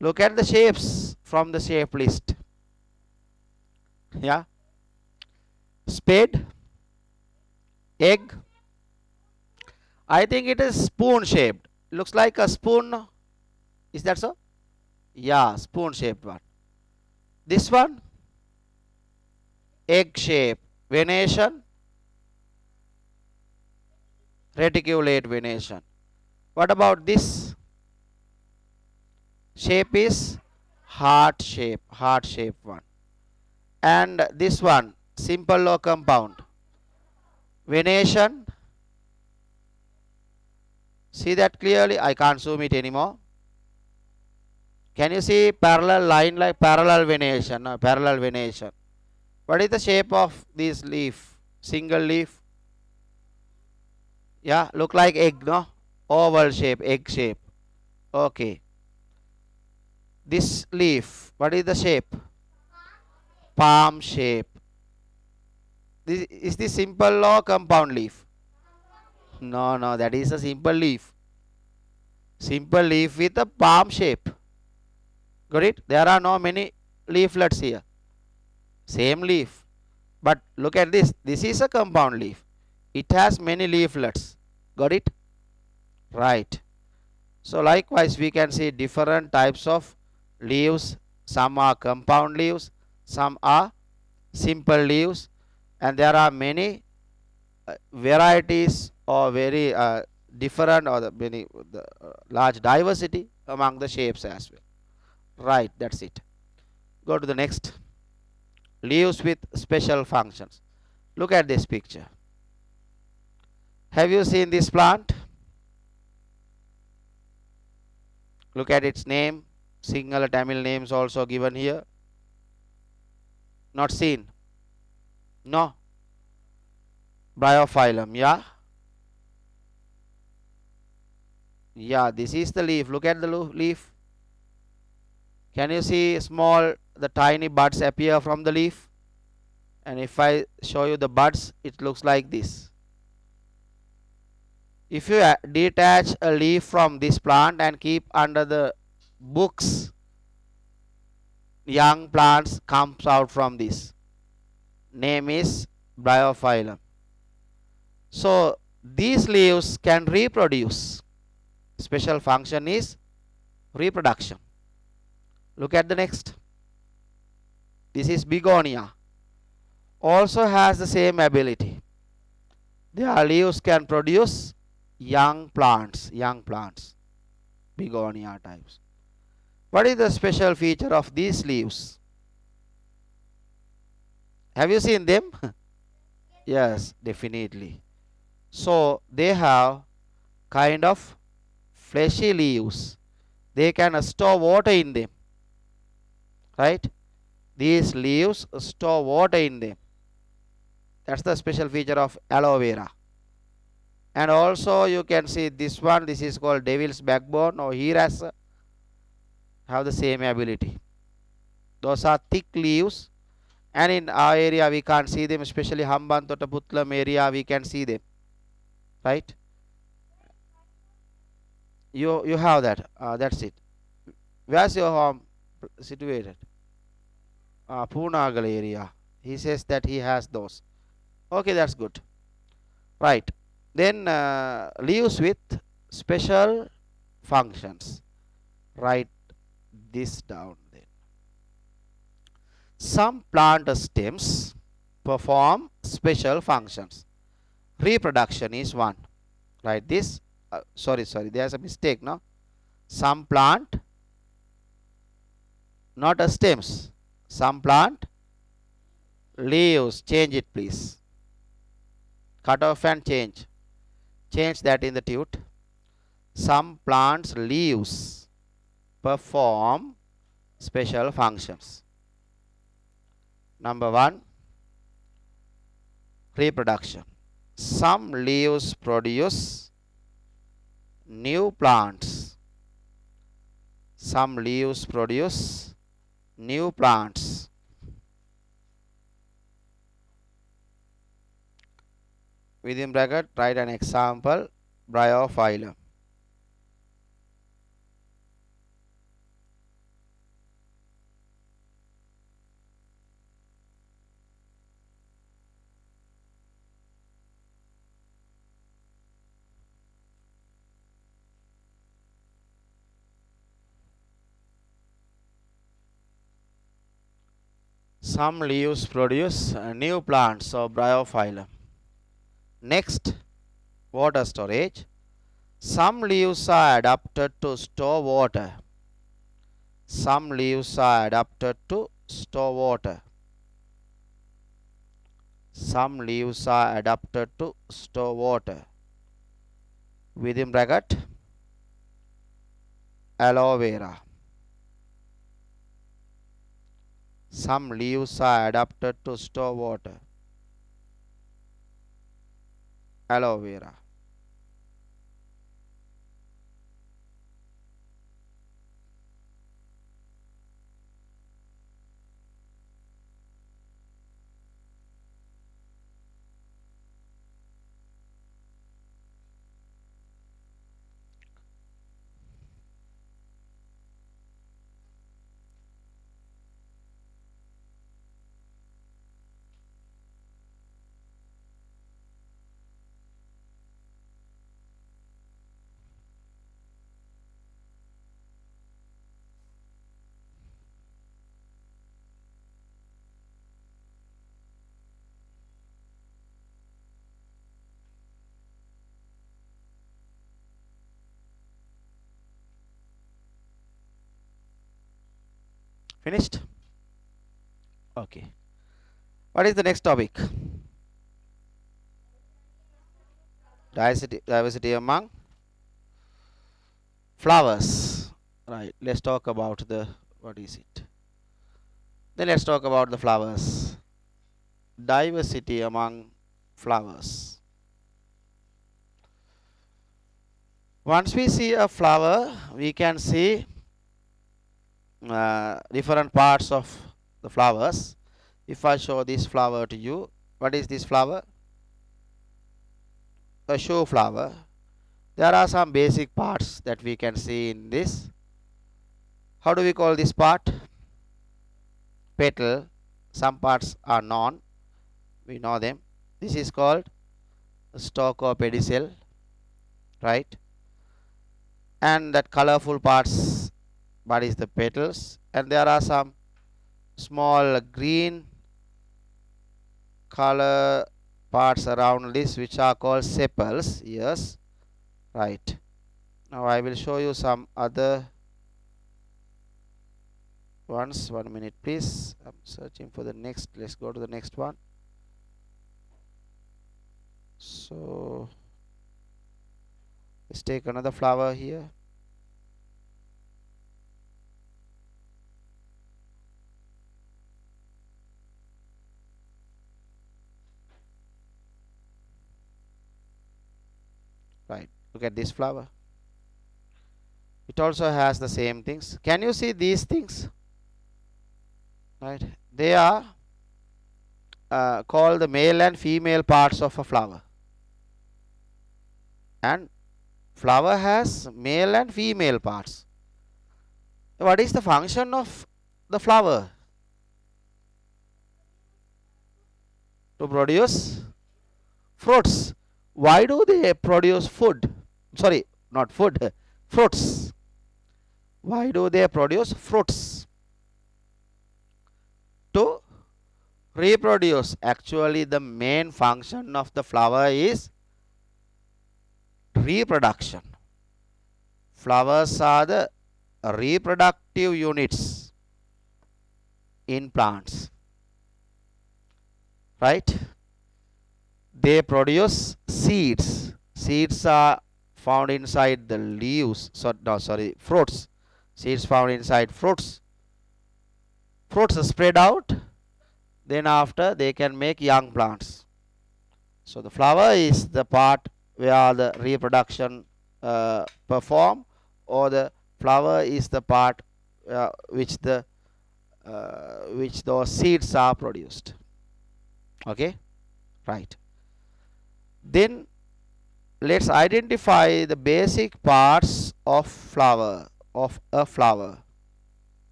Look at the shapes from the shape list. Yeah. Spade, egg. I think it is spoon shaped. Looks like a spoon. Is that so? Yeah, spoon shaped one. This one, egg shape. Venation, reticulate venation. What about this? Shape is heart shape one. And this one, simple or compound? Venation. See that clearly? I can't zoom it anymore. Can you see parallel line like parallel venation? Parallel venation. What is the shape of this leaf? Single leaf. Yeah, look like egg, no? Oval shape, egg shape. Okay. This leaf, what is the shape? Palm shape. Is this simple or compound leaf? No, no, that is a simple leaf. Simple leaf with a palm shape. Got it? There are no many leaflets here. Same leaf. But look at this. This is a compound leaf. It has many leaflets. Got it? Right. So likewise we can see different types of leaves. Some are compound leaves. Some are simple leaves. And there are many varieties or very different or many large diversity among the shapes as well. Right, that's it. Go to the next. Leaves with special functions. Look at this picture. Have you seen this plant? Look at its name. Single Tamil names also given here. Not seen? No. Bryophyllum, yeah? Yeah, this is the leaf. Look at the leaf. Can you see the tiny buds appear from the leaf? And if I show you the buds, it looks like this. If you detach a leaf from this plant and keep under the books, young plants comes out from this. Name is Bryophyllum. So these leaves can reproduce. Special function is reproduction. Look at the next. This is begonia. Also has the same ability. Their leaves can produce young plants. Begonia types. What is the special feature of these leaves? Have you seen them? Yes, definitely. So they have kind of fleshy leaves. They can store water in them. Right? These leaves store water in them. That's the special feature of aloe vera. And also you can see this one. This is called devil's backbone or hiras. Have the same ability. Those are thick leaves. And in our area we can't see them. Especially Hambantota Putlam area we can see them. Right? You have that. That's it. Where's your home situated? Poonagal area. He says that he has those. Okay, that's good. Right. Then leaves with special functions. Write this down then. Some plant stems perform special functions. Reproduction is one. Write this. Sorry, there's a mistake, no? Some plant, not a stems. Some plant leaves. Change it, please. Cut off and change. Change that in the tute. Some plants leaves perform special functions. Number one, reproduction. Some leaves produce new plants. Some leaves produce new plants. Within bracket, write an example, bryophyllum. Some leaves produce new plants, so bryophyllum. Next, water storage. Some leaves are adapted to store water. Some leaves are adapted to store water. Some leaves are adapted to store water. Within bracket, aloe vera. Some leaves are adapted to store water. Aloe vera. Finished? Okay. What is the next topic? Diversity among flowers. Right. Let's talk about the, what is it? Then let's talk about the flowers. Diversity among flowers. Once we see a flower, we can see different parts of the flowers. If I show this flower to you, what is this flower? A show flower. There are some basic parts that we can see in this. How do we call this part? Petal. Some parts are known. We know them. This is called stalk or pedicel, right? And that colorful parts, what is the petals? And there are some small green color parts around this which are called sepals. Yes, right. Now I will show you some other ones. 1 minute please. I'm searching for the next. Let's go to the next one. So let's take another flower here. Right, look at this flower. It also has the same things. Can you see these things? Right, they are called the male and female parts of a flower. And flower has male and female parts. What is the function of the flower? To produce fruits. Why do they produce food? Sorry, not food, fruits. Why do they produce fruits? To reproduce. Actually, the main function of the flower is reproduction. Flowers are the reproductive units in plants, right? They produce seeds. Seeds are found inside the leaves. So, no, sorry, fruits. Seeds found inside fruits. Fruits are spread out. Then after they can make young plants. So the flower is the part where the reproduction perform, or the Flower is the part which those seeds are produced. Okay, right. Then let's identify the basic parts of a flower.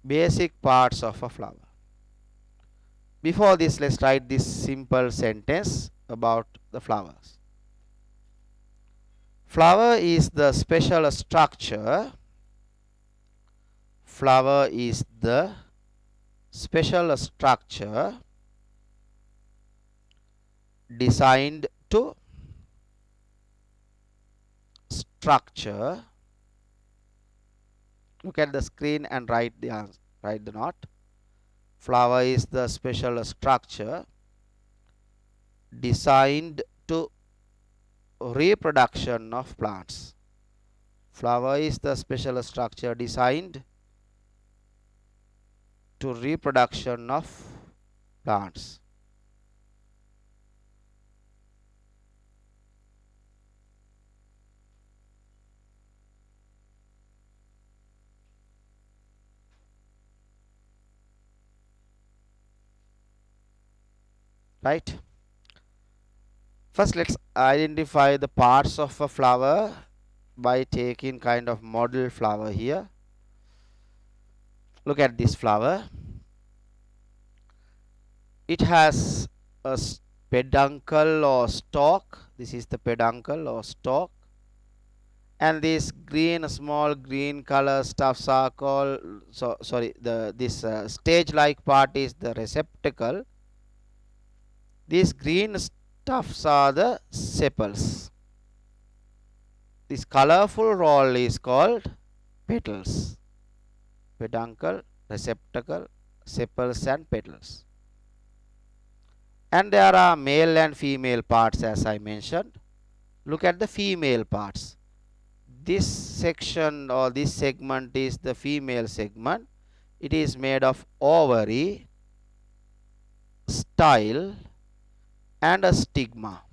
Basic parts of a flower. Before this, let's write this simple sentence about the flowers. Flower is the special structure. Flower is the special structure designed to structure. Look at the screen and write the answer, write the note. Flower is the special structure designed to reproduction of plants. Flower is the special structure designed to reproduction of plants. Right? First, let's identify the parts of a flower by taking kind of model flower here. Look at this flower. It has a peduncle or stalk. This is the peduncle or stalk. And these green, small green color stuffs are called, this stage-like part is the receptacle. These green stuffs are the sepals. This colorful roll is called petals. Peduncle, receptacle, sepals and petals. And there are male and female parts, as I mentioned. Look at the female parts. This section or this segment is the female segment. It is made of ovary, style and a stigma.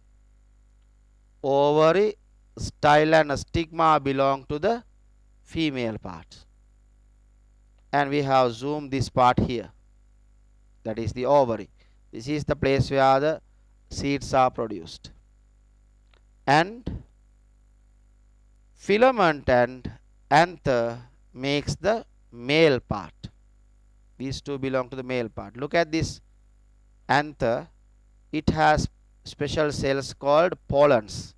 Ovary, style and a stigma belong to the female part. And we have zoomed this part here. That is the ovary. This is the place where the seeds are produced. And filament and anther makes the male part. These two belong to the male part. Look at this anther. It has special cells called pollens.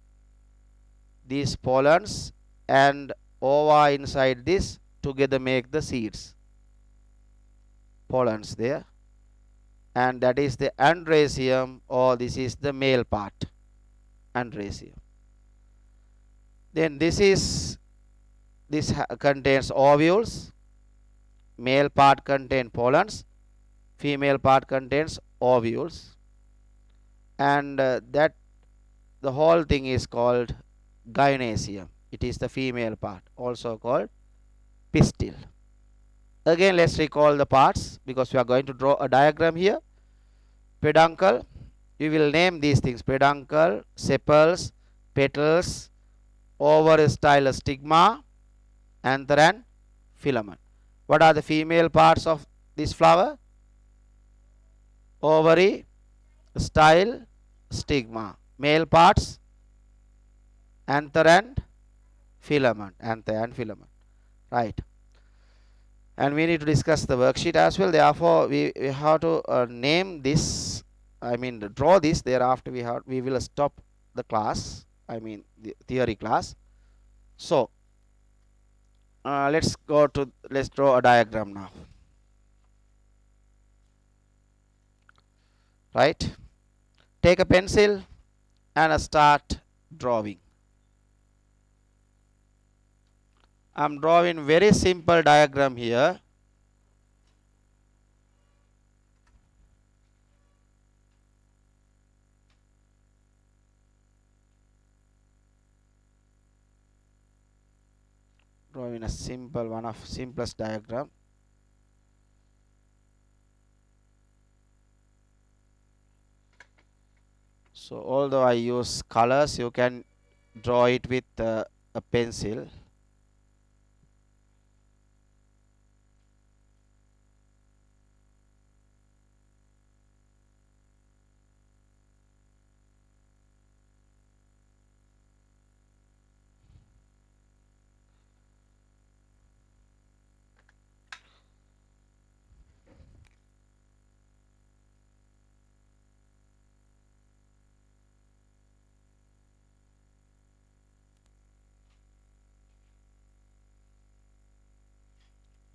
These pollens and ova inside this together make the seeds. Pollens there. And that is the androecium, or this is the male part. Androecium. Then this contains ovules. Male part contains pollens. Female part contains ovules. And that the whole thing is called gynoecium. It is the female part, also called pistil. Again, let's recall the parts because we are going to draw a diagram here. Peduncle, we will name these things: peduncle, sepals, petals, ovary, style, stigma, anther and filament. What are the female parts of this flower? Ovary, style, stigma. Male parts, anther and filament. Anther and filament. Right. And we need to discuss the worksheet as well. Therefore, we have to name this. I mean, draw this. Thereafter, we will stop the class. I mean, the theory class. So, let's draw a diagram now. Right? Take a pencil and start drawing. I'm drawing very simple diagram here. Drawing a simple one of simplest diagram. So although I use colors, you can draw it with a pencil.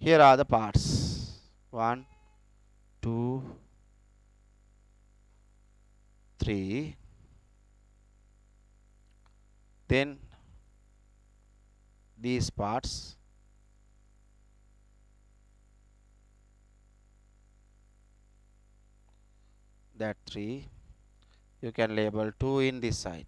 Here are the parts. 1, 2, 3. Then these parts. That 3. You can label 2 in this side.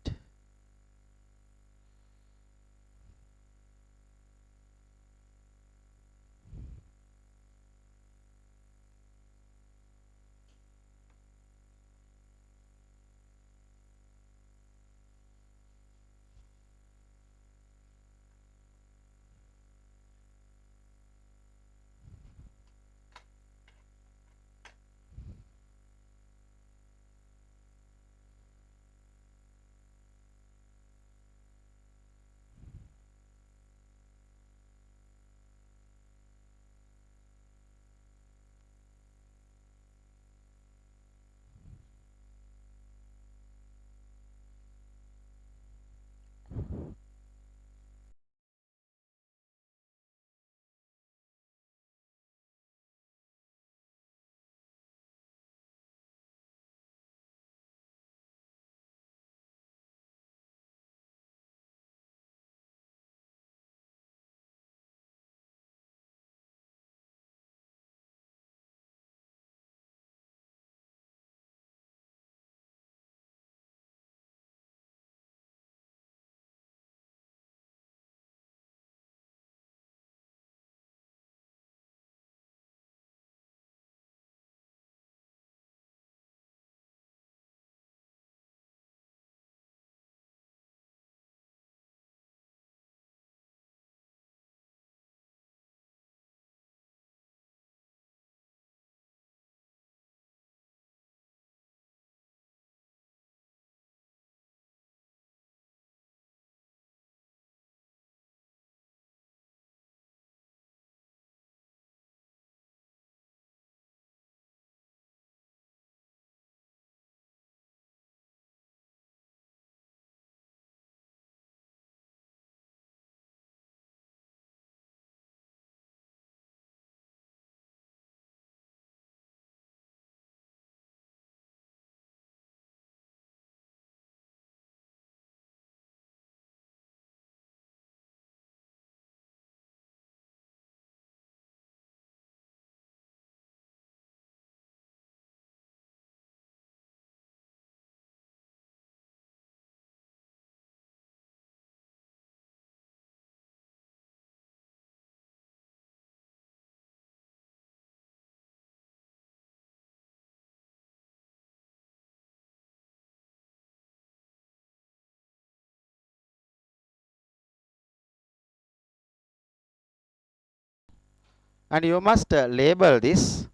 And you must label this.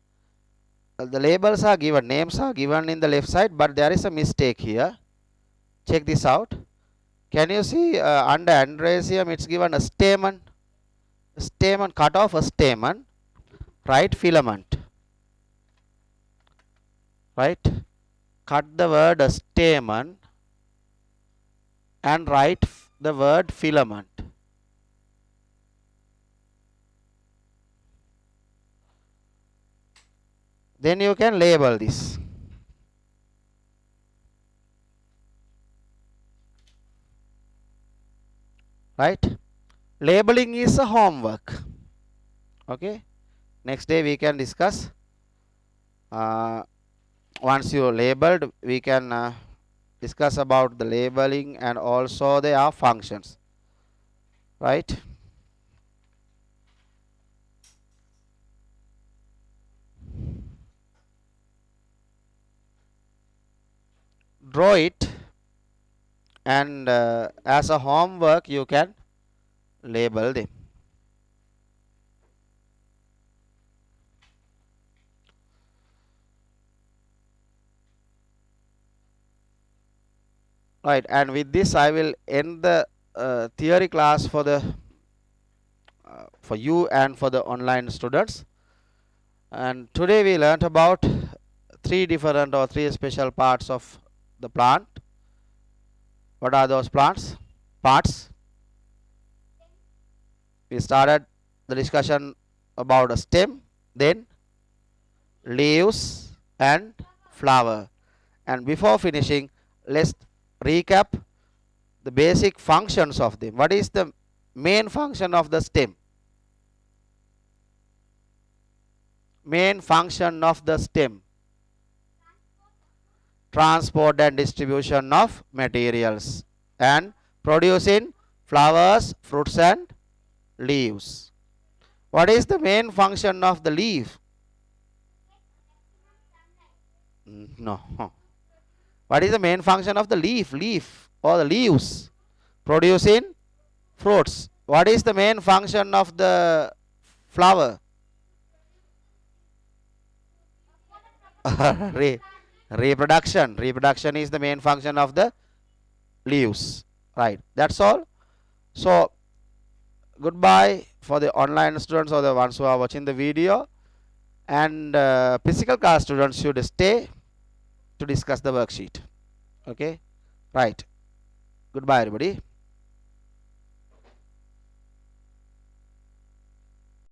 The labels are given, names are given in the left side, but there is a mistake here. Check this out. Can you see under Andresium it's given a stamen, cut off a stamen, right, filament, right? Cut the word stamen and write the word filament. Then you can label this. Right? Labeling is a homework. Okay? Next day we can discuss. Once you labeled, we can discuss about the labeling and also their functions. Right? Draw it, and as a homework you can label them. Right, and with this I will end the theory class for you and for the online students. And today we learnt about three special parts of the plant. What are those parts? We started the discussion about a stem, then leaves and flower. And before finishing, let's recap the basic functions of them. What is the main function of the stem? Main function of the stem: transport and distribution of materials and producing flowers, fruits and leaves. What is the main function of the leaf? No. What is the main function of the leaf? Leaf or the leaves? Producing fruits. What is the main function of the flower? Re Reproduction. Reproduction is the main function of the leaves. Right. That's all. So goodbye for the online students or the ones who are watching the video, and physical class students should stay to discuss the worksheet. Okay. Right. Goodbye everybody.